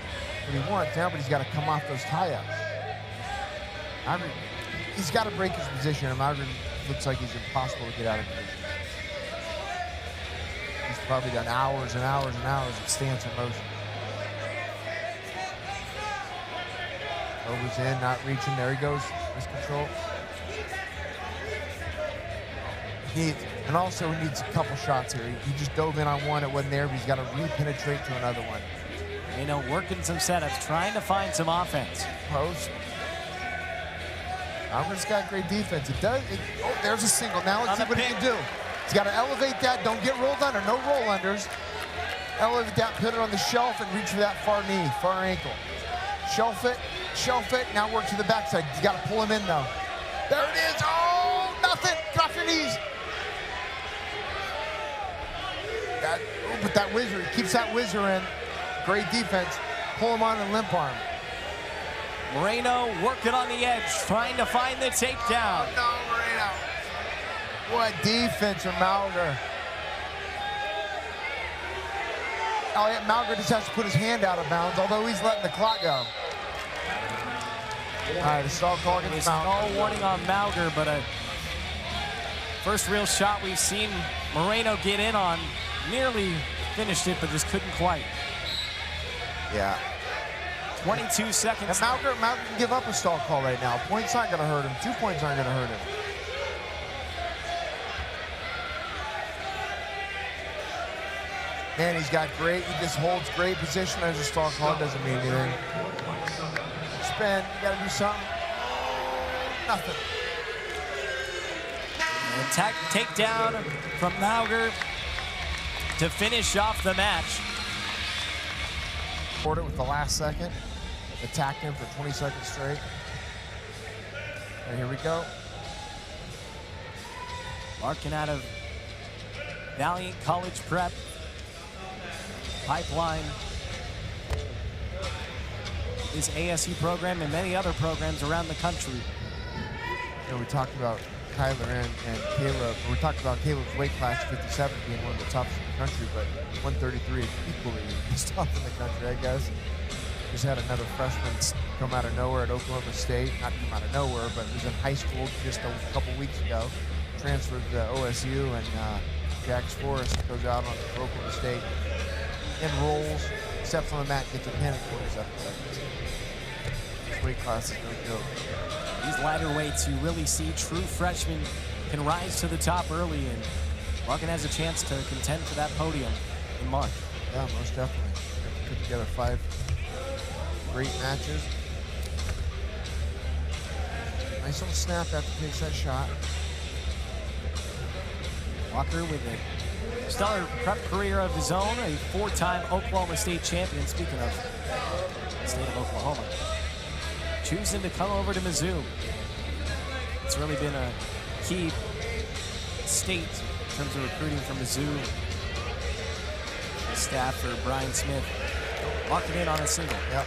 what he wants now, but he's got to come off those tie-ups. He's got to break his position, and Mauger looks like he's impossible to get out of position. He's probably done hours and hours and hours of stance and motion. Over's in, not reaching. There he goes. Wrist control. And also he needs a couple shots here. He just dove in on one. It wasn't there, but he's got to re-penetrate to another one. Working some setups, trying to find some offense. Post. Mauger's got great defense. Oh, there's a single. Now let's see what he can do. He's got to elevate that. Don't get rolled under. No roll unders. Elevate that, put it on the shelf, and reach for that far knee, far ankle. Shelf it, now work to the backside. You got to pull him in, though. There it is. Oh, nothing. Drop your knees. But that whizzer, he keeps that whizzer in. Great defense. Pull him on and limp arm. Moreno working on the edge, trying to find the takedown. Oh, no, Moreno. What defense from Mauger. Elliot Mauger just has to put his hand out of bounds, although he's letting the clock go. All right, a stall call against Mauger. No warning on Mauger, but a first real shot we've seen Moreno get in on. Nearly finished it, but just couldn't quite. Yeah. 22 seconds. And Mauger can give up a stall call right now. Points aren't going to hurt him. 2 points aren't going to hurt him. Man, he just holds great position as a stall call. Doesn't mean anything. Spin, you got to do something. Nothing. Takedown from Mauger to finish off the match. Scored it with the last second. Attacked him for 20 seconds straight. And here we go. Larkin out of Valiant College Prep. Pipeline. His ASU program and many other programs around the country. You know, we talked about Kyler and Caleb. We talked about Caleb's weight class 57 being one of the toughest in the country, but 133 is equally as tough in the country, I guess. Just had another freshman come out of nowhere at Oklahoma State. Not come out of nowhere, but he was in high school just a couple weeks ago. Transferred to OSU, and Jax Forrest goes out on Oklahoma State, enrolls, steps on the mat, gets a pin in 27 seconds. This weight class is no joke. These lighter weights, you really see true freshmen can rise to the top early, and Larkin has a chance to contend for that podium in March. Yeah, most definitely. Put together 5 great matches. Nice little snap after he takes that shot. Walker with a stellar prep career of his own, a 4-time Oklahoma State champion. Speaking of the state of Oklahoma, choosing to come over to Mizzou. It's really been a key state in terms of recruiting from Mizzou. Staff for Brian Smith. Locking in on a single. Yep.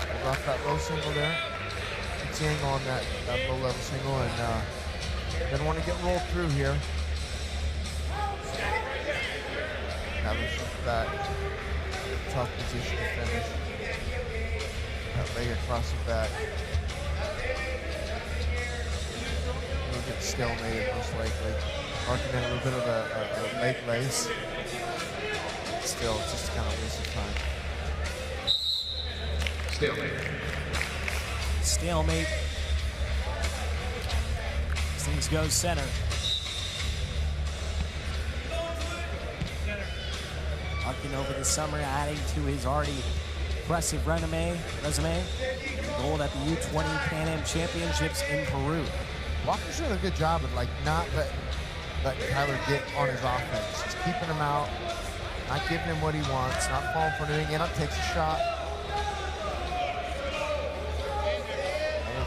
Pulled off that low single there. It's the angle on that low-level single, and didn't want to get rolled through here. Having that tough position to finish. That leg across the back. He'll get stalemated most likely. Larkin in a little bit of a leg lace. Still, it's just kind of a waste of time. Stalemate. Stalemate. Things go center. Larkin over the summer, adding to his already impressive resume. Gold at the U20 Pan Am Championships in Peru. Walker's doing a good job of not letting Kyler get on his offense. Just keeping him out, not giving him what he wants, not falling for anything. Get up, takes a shot.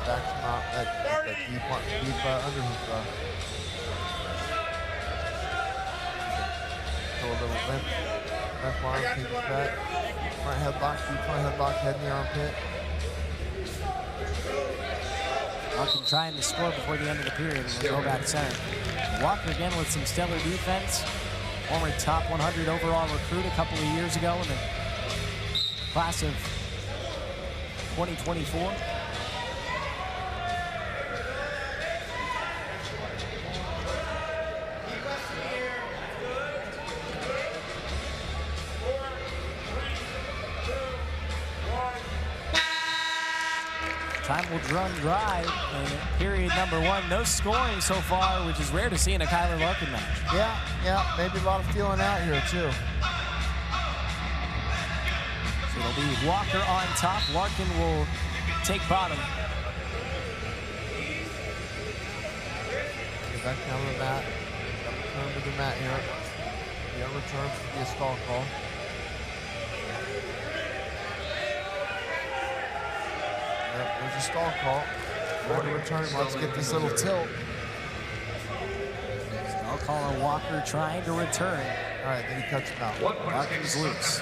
Backs him out. That deep underhook throw. Throw a little limp arm, take it back. Front headlock, deep front headlock, head in the armpit. Larkin trying to score before the end of the period, and we'll go back center. Walker again with some stellar defense. Former top 100 overall recruit a couple of years ago in the class of 2024. Time will run dry in period number 1. No scoring so far, which is rare to see in a Kyler Larkin match. Yeah, maybe a lot of feeling out here too. So it'll be Walker on top. Larkin will take bottom. Get back down to the mat. Turn to the mat here. The return to be a stall call. Yep, there's a stall call. Trying to return. Let's get this little tilt. Stall call on Walker trying to return. All right, then he cuts him out. Larkin's loose.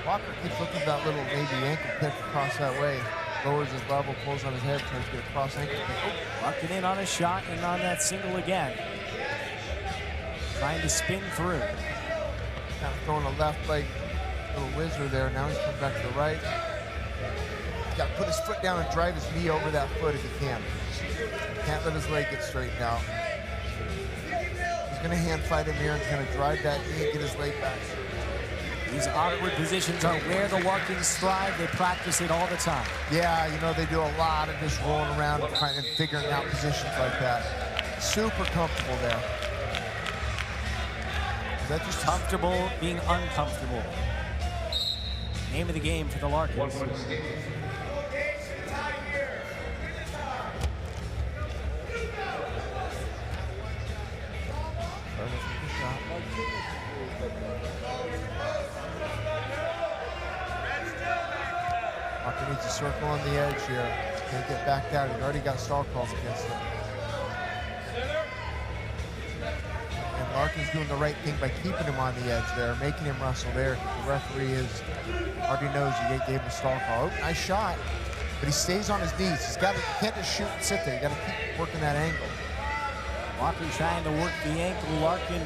Walker keeps looking at that little maybe ankle pick across that way. Lowers his level, pulls on his head, tries to get a cross ankle pick. Oh. Larkin in on a shot and on that single again. Trying to spin through. Kind of throwing a left leg, little whizzer there. Now he's coming back to the right. He's got to put his foot down and drive his knee over that foot if he can. Can't let his leg get straightened out. He's going to hand fight him here and he's going to drive that knee and get his leg back. These awkward positions are where the Larkins thrive. They practice it all the time. Yeah, you know, they do a lot of just rolling around and figuring out positions like that. Super comfortable there. Is that just comfortable being uncomfortable? Name of the game for the Larkins. Walker needs a circle on the edge here. Can't get backed out. He's already got stall calls against him. And Larkin's doing the right thing by keeping him on the edge there, making him wrestle there, because the referee already knows he gave him a stall call. Oh, nice shot, but he stays on his knees. He can't just shoot and sit there. You got to keep working that angle. Walker trying to work the ankle. Larkin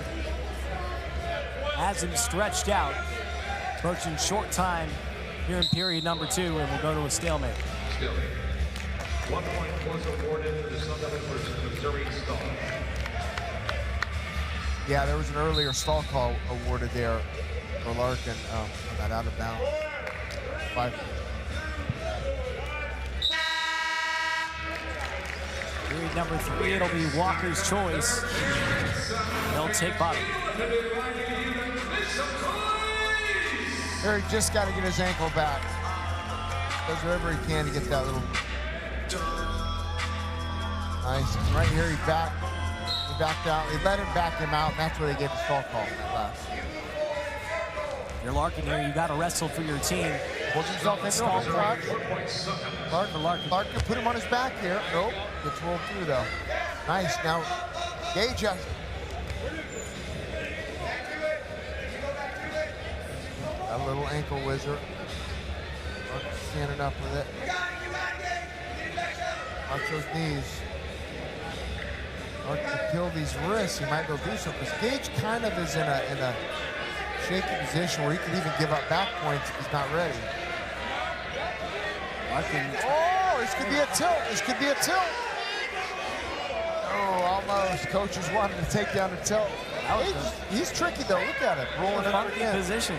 has him stretched out. Approaching short time here in period number 2, and we'll go to a stalemate. 1 point was awarded to the Sun Devils versus Missouri stall. Yeah, there was an earlier stall call awarded there for Larkin. Got out of bounds. 5. Period number 3, it'll be Walker's choice. They'll take bottom. Here, he just got to get his ankle back. Does whatever he can to get that little. Nice. And right here, he backed out. He let him back him out, and that's where they gave the stall call. You're Larkin here. You got to wrestle for your team. Pulls himself into a clutch. Larkin put him on his back here. Nope. Gets rolled through, though. Nice. Now, Gage has. Got a little ankle whizzer. Larkin's standing up with it. Watch those knees. Larkin can kill these wrists. He might be able to do something. Because Gage kind of is in a shaky position where he could even give up back points if he's not ready. Oh, this could be a tilt. This could be a tilt. Oh, almost. Coaches wanted to take down the tilt. He's tricky, though. Look at it. Rolling it up again. Position.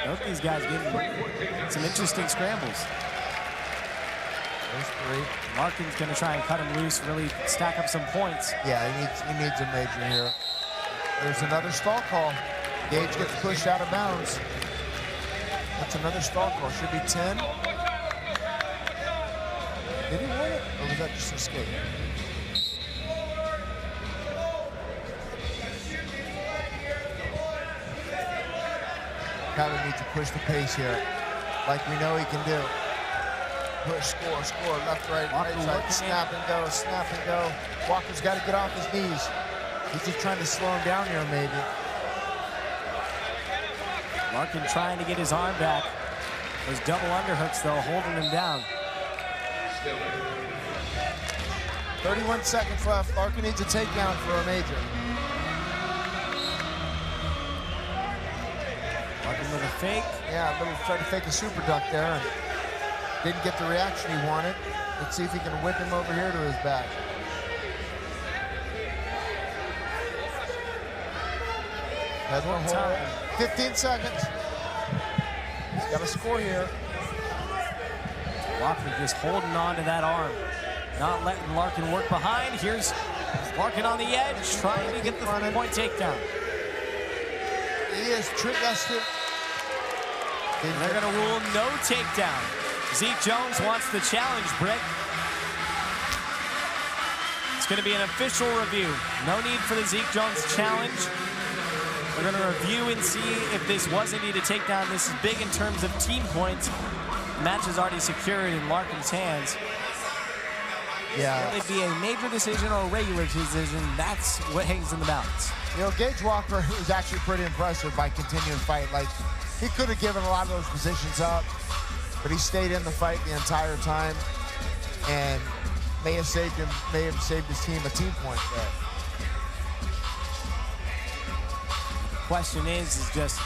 Both these guys getting some interesting scrambles. There's 3. Larkin's going to try and cut him loose, really stack up some points. Yeah, he needs a major here. There's another stall call. Gage gets pushed out of bounds. That's another stall call. Should be 10. Did he win it? Or was that just a escape? Kyler needs to push the pace here, like we know he can do. Push, score, left, right, right side, snap and go, snap and go. Walker's got to get off his knees. He's just trying to slow him down here, maybe. Larkin trying to get his arm back. Those double underhooks, though, holding him down. 31 seconds left. Larkin needs a takedown for a major. Larkin with a fake. Yeah, tried to fake a super duck there and didn't get the reaction he wanted. Let's see if he can whip him over here to his back. Has one hold. 15 seconds. He's got a score here. Walker just holding on to that arm. Not letting Larkin work behind. Here's Larkin on the edge, trying to get the point takedown. He is trick-tested. They're going to rule no takedown. Zeke Jones wants the challenge, Britt. It's going to be an official review. No need for the Zeke Jones challenge. We're going to review and see if this was indeed a takedown. This is big in terms of team points. The match is already secured in Larkin's hands. Yeah. Will it be a major decision or a regular decision? That's what hangs in the balance. You know, Gage Walker was actually pretty impressive by continuing to fight. Like, he could have given a lot of those positions up, but he stayed in the fight the entire time and may have saved his team a team point there. The question is just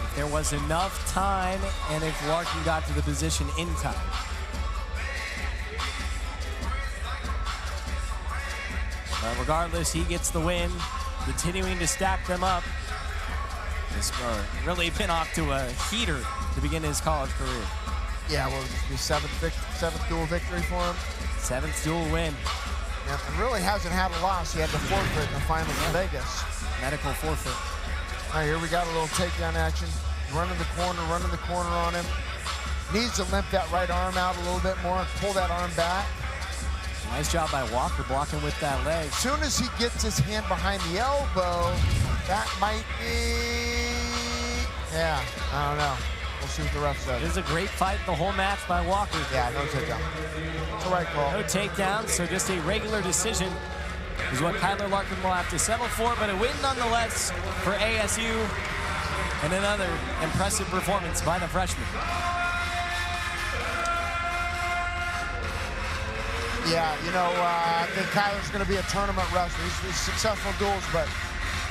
if there was enough time and if Larkin got to the position in time. But regardless, he gets the win, continuing to stack them up. He's really been off to a heater to begin his college career. Yeah, well, this will be seventh dual victory for him. 7th dual win. Yeah, and really hasn't had a loss. He had to forfeit in the finals in Vegas. Medical forfeit. All right, here we got a little takedown action. Running the corner on him. Needs to limp that right arm out a little bit more, pull that arm back. Nice job by Walker blocking with that leg. As soon as he gets his hand behind the elbow, that might be, yeah, I don't know. We'll see what the ref says. It was a great fight the whole match by Walker. Yeah, no takedown. It's the right call. No takedown, so just a regular decision is what Kyler Larkin will have to settle for, but a win nonetheless for ASU and another impressive performance by the freshman. Yeah, you know, I think Kyler's going to be a tournament wrestler. He's successful in duels, but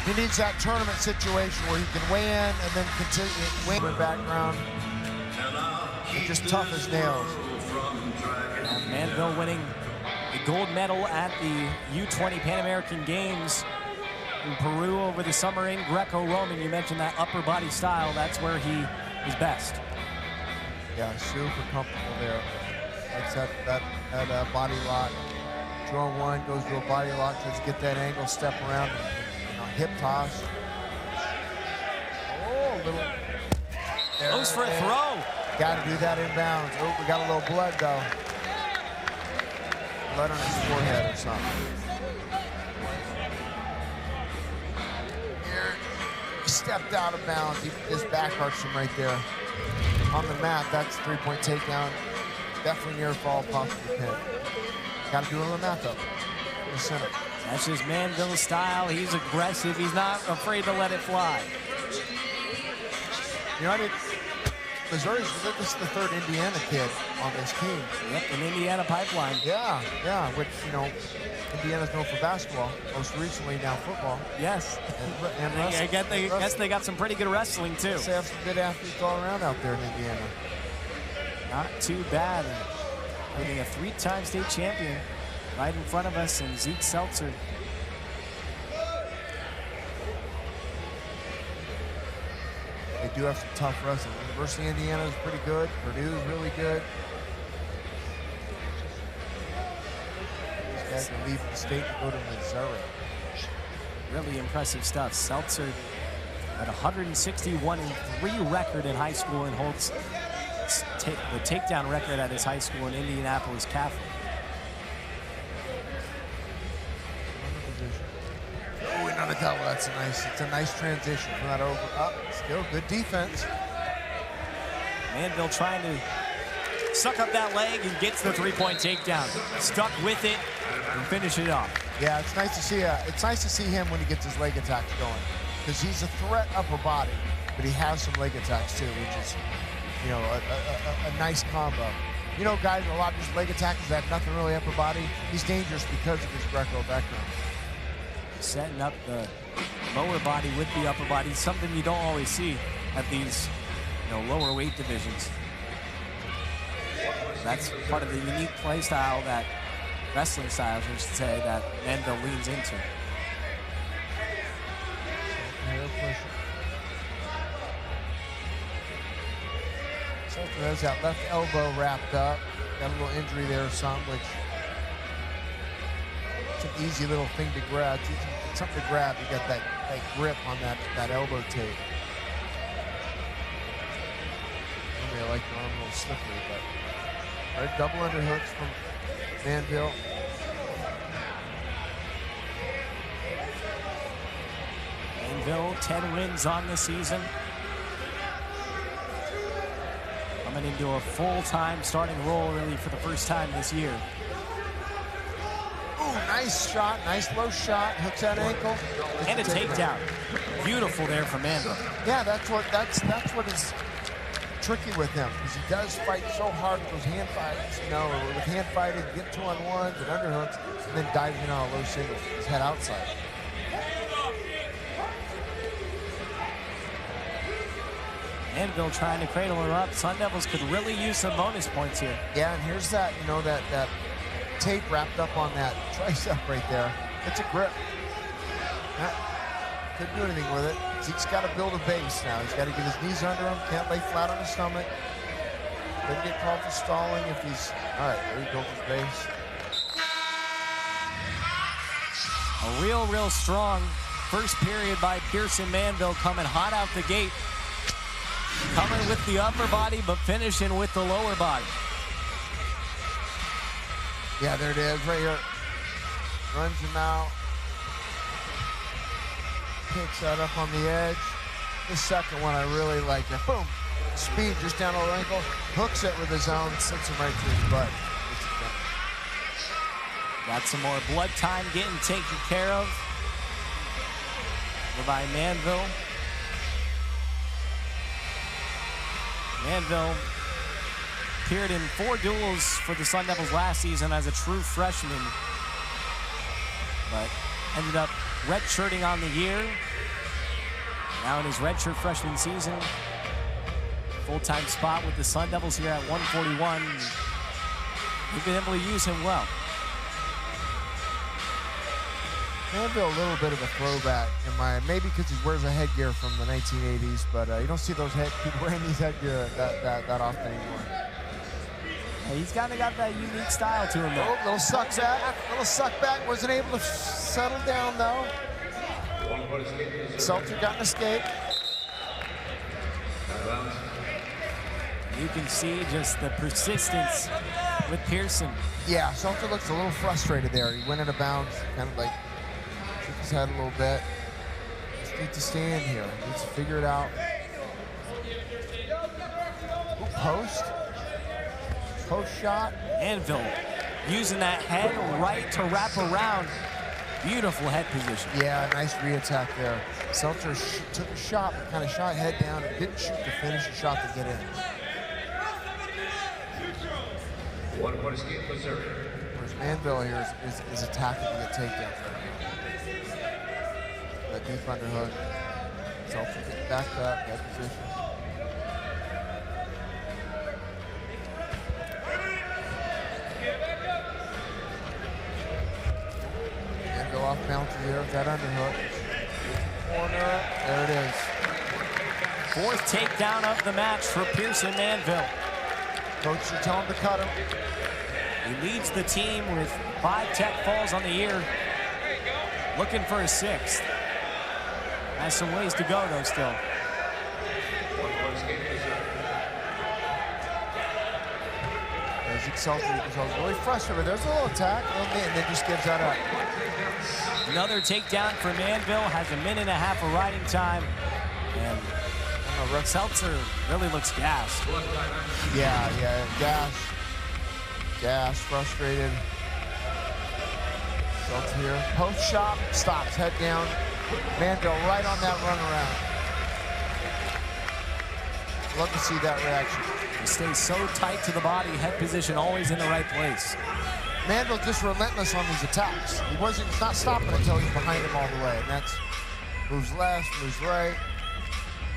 he needs that tournament situation where he can weigh in and then continue weigh in background. And just tough as nails. And Manville winning the gold medal at the U20 Pan American Games in Peru over the summer in Greco-Roman. You mentioned that upper body style. That's where he is best. Yeah, super comfortable there. Likes that body lock. Draw one, goes to a body lock, tries to get that angle, step around, hip toss. Oh, little. Goes for a throw. Got to do that inbounds. Oh, we got a little blood though. Blood on his forehead or something. Here, he stepped out of bounds. His back hurts him right there. On the mat, that's a 3-point takedown. Definitely near fall, possibly pin. Got to do a little mat though. In the center. That's just Manville's style. He's aggressive. He's not afraid to let it fly. You know, Missouri's, this is the third Indiana kid on this team. Yep, an Indiana pipeline. Yeah, which, you know, Indiana's known for basketball, most recently now football. Yes. And I guess they got some pretty good wrestling, too. They have some good athletes all around out there in Indiana. Not too bad. Getting a 3-time state champion right in front of us, and Zeke Seltzer. They do have some tough wrestling. University of Indiana is pretty good. Purdue is really good. These guys are leaving the state to go to Missouri. Really impressive stuff. Seltzer at 161-3 record in high school and holds the takedown record at his high school in Indianapolis Catholic. Oh, another double. That's it's a nice transition from that over up. Still good defense. Manville trying to suck up that leg and gets the 3-point takedown. Stuck with it and finish it off. Yeah, it's nice to see. It's nice to see him when he gets his leg attacks going, because he's a threat upper body, but he has some leg attacks too, which is, you know, a nice combo. You know, guys, a lot of these leg attackers that have nothing really upper body, he's dangerous because of his Greco background. Setting up the lower body with the upper body, something you don't always see at these, you know, lower weight divisions. That's part of the unique play style, that wrestling style, I should say, that Manville leans into. Seltzer has that left elbow wrapped up. Got a little injury there or something, which it's an easy little thing to grab. It's something to grab. You got that grip on that elbow tape. Normally I like the arm a little slippery, but all right, double underhooks from Manville. Manville, 10 wins on the season. Coming into a full-time starting role really for the first time this year. Ooh, nice shot, nice low shot, hooks that ankle. And a takedown. Beautiful there from Manville. Yeah, that's what is tricky with him, because he does fight so hard with those hand fights, you know, with hand fighting, get 2-on-1s and underhooks, and then dives in on a low single, his head outside. Manville trying to cradle her up. Sun Devils could really use some bonus points here. Yeah, and here's that, you know, that tape wrapped up on that tricep right there. It's a grip. Couldn't do anything with it. He's got to build a base now. He's got to get his knees under him. Can't lay flat on his stomach. Doesn't get called for stalling if he's... All right, there he built his base. A real strong first period by Pearson Manville, coming hot out the gate. Coming with the upper body, but finishing with the lower body. Yeah, there it is, right here. Runs him out. Picks that up on the edge. The second one I really like. That. Boom. Speed just down the ankle. Hooks it with his own. Sends him right through his butt. Got some more blood time getting taken care of by Manville. Manville appeared in 4 duels for the Sun Devils last season as a true freshman, but ended up redshirting on the year. Now in his redshirt freshman season, full-time spot with the Sun Devils here at 141. We've been able to use him well. Manville, a little bit of a throwback in my, maybe because he wears a headgear from the 1980s, but you don't see those people wearing these headgear that often anymore. Yeah, he's kind of got that unique style to him, though. Little suck back, wasn't able to settle down though. Seltzer got an escape. You can see just the persistence with Pearson. Yeah, Seltzer looks a little frustrated there. He went out of bounds, kind of like shook his head a little bit. Just need to stand here. Needs to figure it out. Ooh, post shot. Manville using that head right to wrap around. Beautiful head position. Yeah, nice re-attack there. Seltzer took a shot, but kind of shot head down and didn't shoot to finish a shot to get in. Whereas Manville here is attacking to get takedown. That deep underhook. Seltzer getting backed up, head position. Manville off balance here with that underhook. Corner, there it is. 4th takedown of the match for Pearson Manville. Coach should tell him to cut him. He leads the team with 5 tech falls on the year. Looking for a 6th. Has some ways to go, though, still. As Seltzer was really frustrated. There's a little attack, and then just gives that up. Another takedown for Manville. Has a minute and a half of riding time. And Seltzer really looks gassed. Yeah, gassed, frustrated. Seltzer here. Post shot, stops, head down. Manville right on that run around. Love to see that reaction. He stays so tight to the body, head position always in the right place. Manville just relentless on these attacks. He's not stopping until he's behind him all the way. And that's moves left, moves right.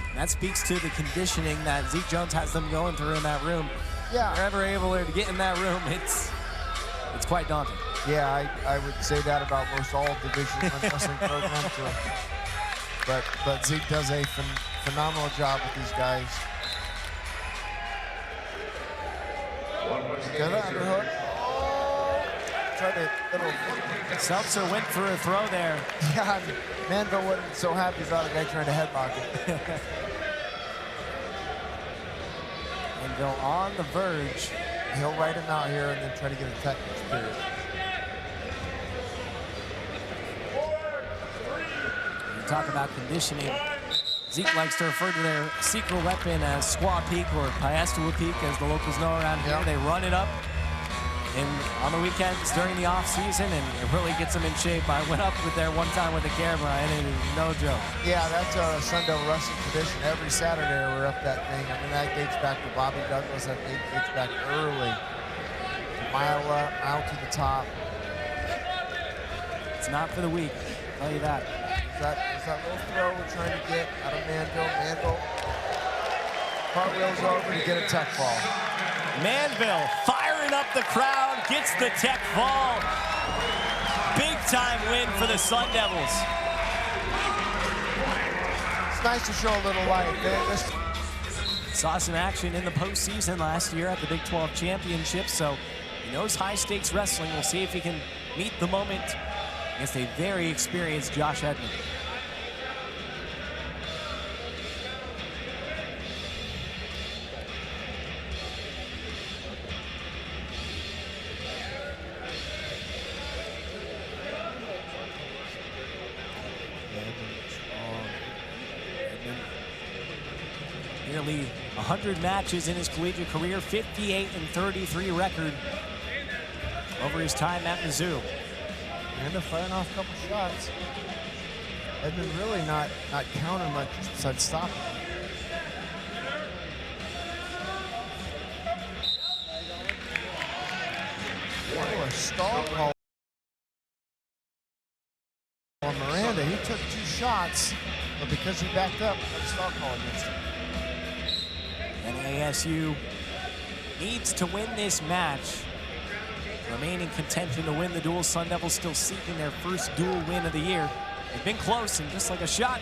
And that speaks to the conditioning that Zeke Jones has them going through in that room. Yeah. If they're ever able to get in that room, it's quite daunting. Yeah, I would say that about most all Division I wrestling programs. But Zeke does a phenomenal job with these guys. Got an underhook. Tried to little. Seltzer went for a throw there. Yeah, Manville wasn't so happy about a guy trying to headlock it. Manville on the verge He'll write him out here and then try to get a technical period. You talk about conditioning. Zeke likes to refer to their secret weapon as Squaw Peak, or Piastawa Peak, as the locals know around here. Yep. They run it up on the weekends during the off season, and it really gets them in shape. I went up with there one time with the camera, and it is no joke. Yeah, that's a Sun Devil wrestling tradition. Every Saturday we're up that thing. I mean, that dates back to Bobby Douglas. That dates back early. Mile up, mile to the top. It's not for the weak, I'll tell you that. Is that little throw we're trying to get out of Manville. Manville cartwheels over to get a tech fall. Manville firing up the crowd, gets the tech fall. Big time win for the Sun Devils. It's nice to show a little life. Saw some action in the postseason last year at the Big 12 Championship, so he knows high stakes wrestling. We'll see if he can meet the moment against a very experienced Josh Edmond. Nearly 100 matches in his collegiate career, 58-33 record over his time at Mizzou. And firing off a couple shots. Edmond really not counting much besides stopping. Oh, a stall call on Miranda. He took 2 shots, but because he backed up, got a stall call against him. And ASU needs to win this match. Remain in contention to win the duel. Sun Devils still seeking their first dual win of the year. They've been close, and just like a shot,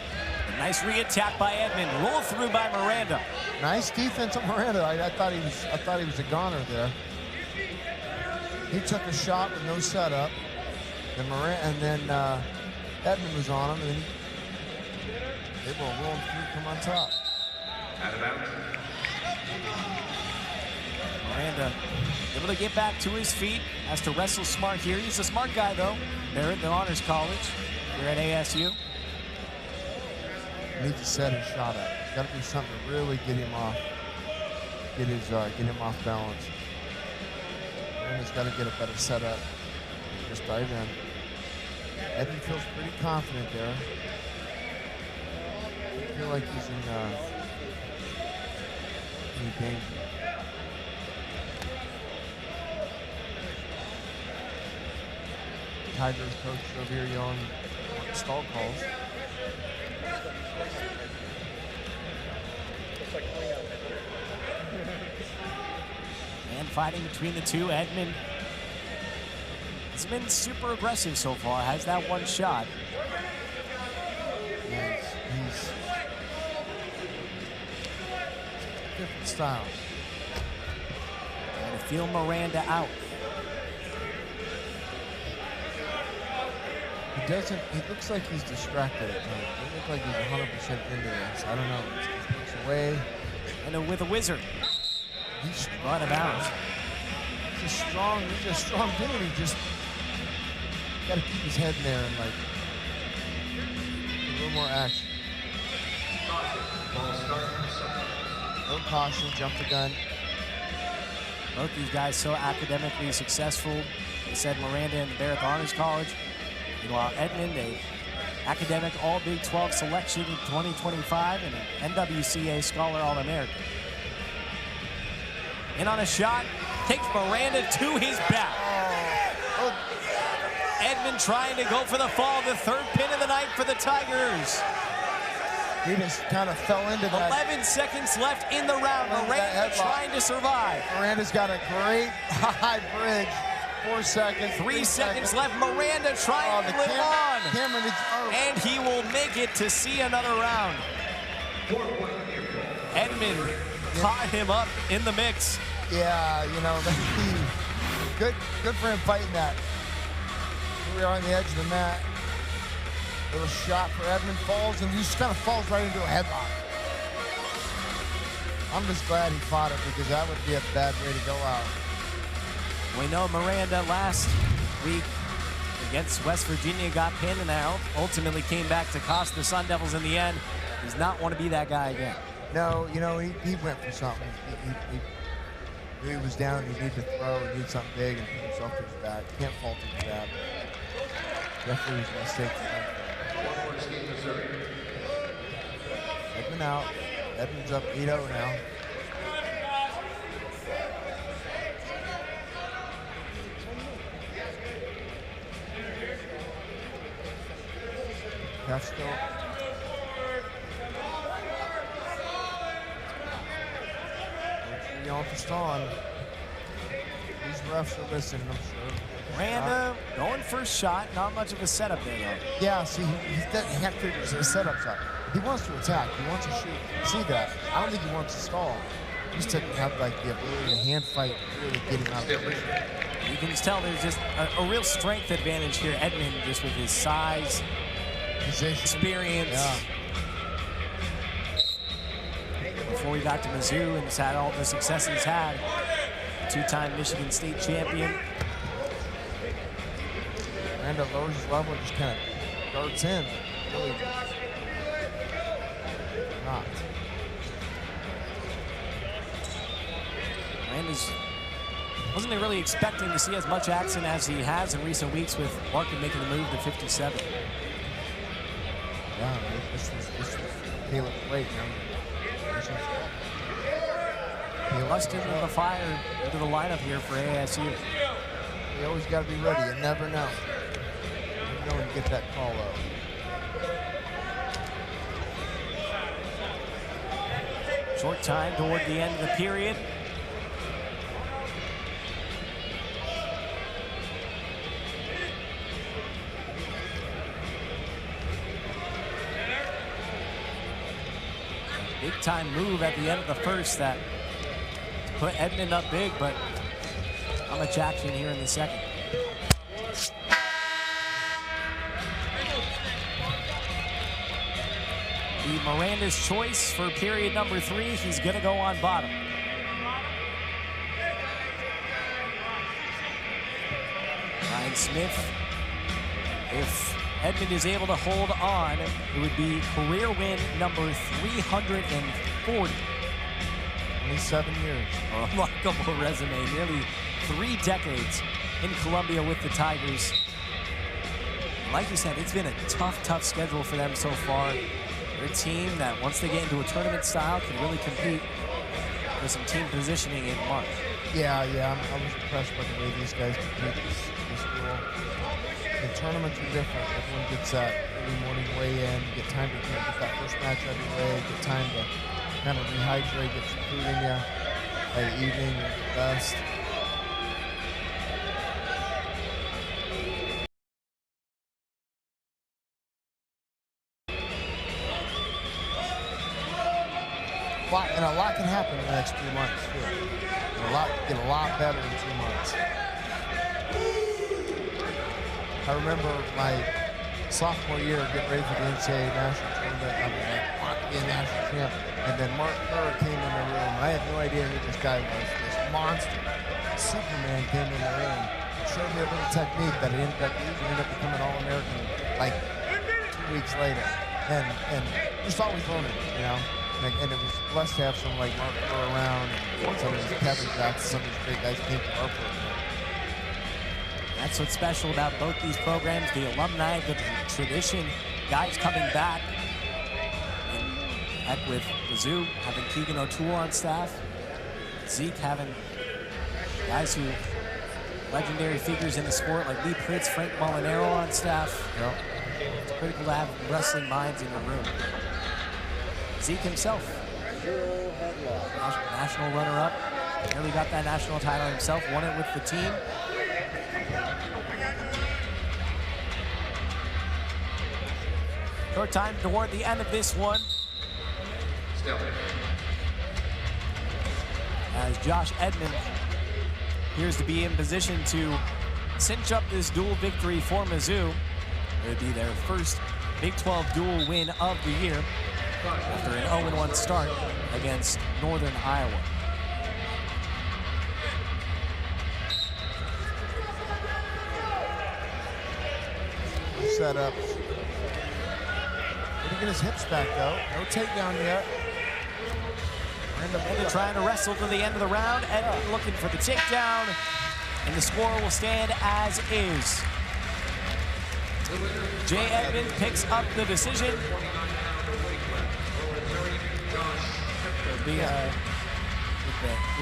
a nice re-attack by Edmond. Roll through by Miranda. Nice defense of Miranda. I thought he was a goner there. He took a shot with no setup, and then Edmond was on him, and then they will roll him through, come on top. Out of bounds. Miranda able to get back to his feet, has to wrestle smart here. He's a smart guy, though. They're at the Honors College here at ASU. Needs to set his shot up. Got to do something to really get him off, get him off balance. Miranda's got to get a better setup. Just dive in. Edmond feels pretty confident there. I feel like he's in danger. Tigers coach over here yelling stall calls. And fighting between the two, Edmond has been super aggressive so far, has that one shot. He's different style. And to feel Miranda out. He looks like he's distracted at times. He looks like he's 100% into this. I don't know. He looks away. And with a wizard. He's Run him out. He's a strong dude. He just got to keep his head in there and like a little more action. No caution, jump the gun. Both these guys so academically successful. They said Miranda and Bear at the Honors College. Meanwhile, Edmond, a academic All Big 12 selection in 2025 and an NWCA Scholar All-American. In on a shot, takes Miranda to his back. Edmond trying to go for the fall, the third pin of the night for the Tigers. He just kind of fell into that. 11 seconds left in the round. Miranda trying to survive. Miranda's got a great high bridge. 4 seconds. 3 seconds left. Miranda trying to live on. And he will make it to see another round. Edmond caught him up in the mix. Yeah, you know, good for him fighting that. Here we are on the edge of the mat. Little shot for Edmond, falls, and he just kind of falls right into a headlock. I'm just glad he fought it because that would be a bad way to go out. We know Miranda last week against West Virginia got pinned and now ultimately came back to cost the Sun Devils in the end. Does not want to be that guy again. No, you know, he went for something. He was down, he needed to throw, he needed something big and put himself to his back. Can't fault him for that. Referee was a mistake. Edmond out. Edmond's up 8-0 now. Half still. On for Stawn. These refs are listening, I'm sure. Miranda going for a shot, not much of a setup there though. Yeah, see, he doesn't have to figure a setup shot. He wants to attack, he wants to shoot. See that? I don't think he wants to stall. He just doesn't have like the ability to hand fight, really getting out of the position. You can just tell there's just a real strength advantage here. Edmond just with his size, position, experience. Yeah. Before he got to Mizzou and has had all the success he's had. Two-time Michigan State champion. Miranda lowers his level, just kind of darts in. Really not. Miranda's wasn't really expecting to see as much action as he has in recent weeks with Larkin making the move to 57. Yeah, this was Caleb Blake. He lusted into the fire into the lineup here for ASU. You always got to be ready. You never know. You never know when you get that call up. Short time toward the end of the period. Big time move at the end of the first that put Edmond up big, but how much action here in the second? The Miranda's choice for period number 3. He's going to go on bottom. Ryan Smith, if Edmond is able to hold on, it would be career win number 340. 27 years. A remarkable resume, nearly 3 decades in Columbia with the Tigers. Like you said, it's been a tough schedule for them so far. They're a team that once they get into a tournament style can really compete for some team positioning in March. Yeah, I was impressed by the way these guys compete this duel. The tournaments are different. Everyone gets that early morning weigh-in, get time to get that first match out of the way, get time to kind of rehydrate, get some food in you by the evening, best. And a lot can happen in the next 2 months, too. Get a lot better in 2 months. I remember my sophomore year getting ready for the NCAA national tournament. I was like, want to be a national champ. And then Mark Kerr came in the room. I had no idea who this guy was. This monster, Superman, came in the room, showed me a little technique that I ended up using, ended up becoming All-American like 2 weeks later. And just always learning, you know. And it was blessed to have someone like Mark Kerr around, and some of these Kevin Jackson, some of these great guys came to our program. That's what's special about both these programs, the alumni, the tradition, guys coming back. And heck, with Mizzou having Keegan O'Toole on staff, Zeke having guys who legendary figures in the sport like Lee Pritz, Frank Molinaro on staff. Yep. It's critical to have wrestling minds in the room. Zeke himself, national runner-up, nearly got that national title himself, won it with the team. Short time toward the end of this one. As Josh Edmond appears to be in position to cinch up this dual victory for Mizzou. It would be their first Big 12 dual win of the year after an 0-1 start against Northern Iowa. setup. Did he get his hips back, though? No takedown yet. Edmond trying to wrestle to the end of the round. Edmond looking for the takedown. And the score will stand as is. Jay Edmond picks up the decision. It'll be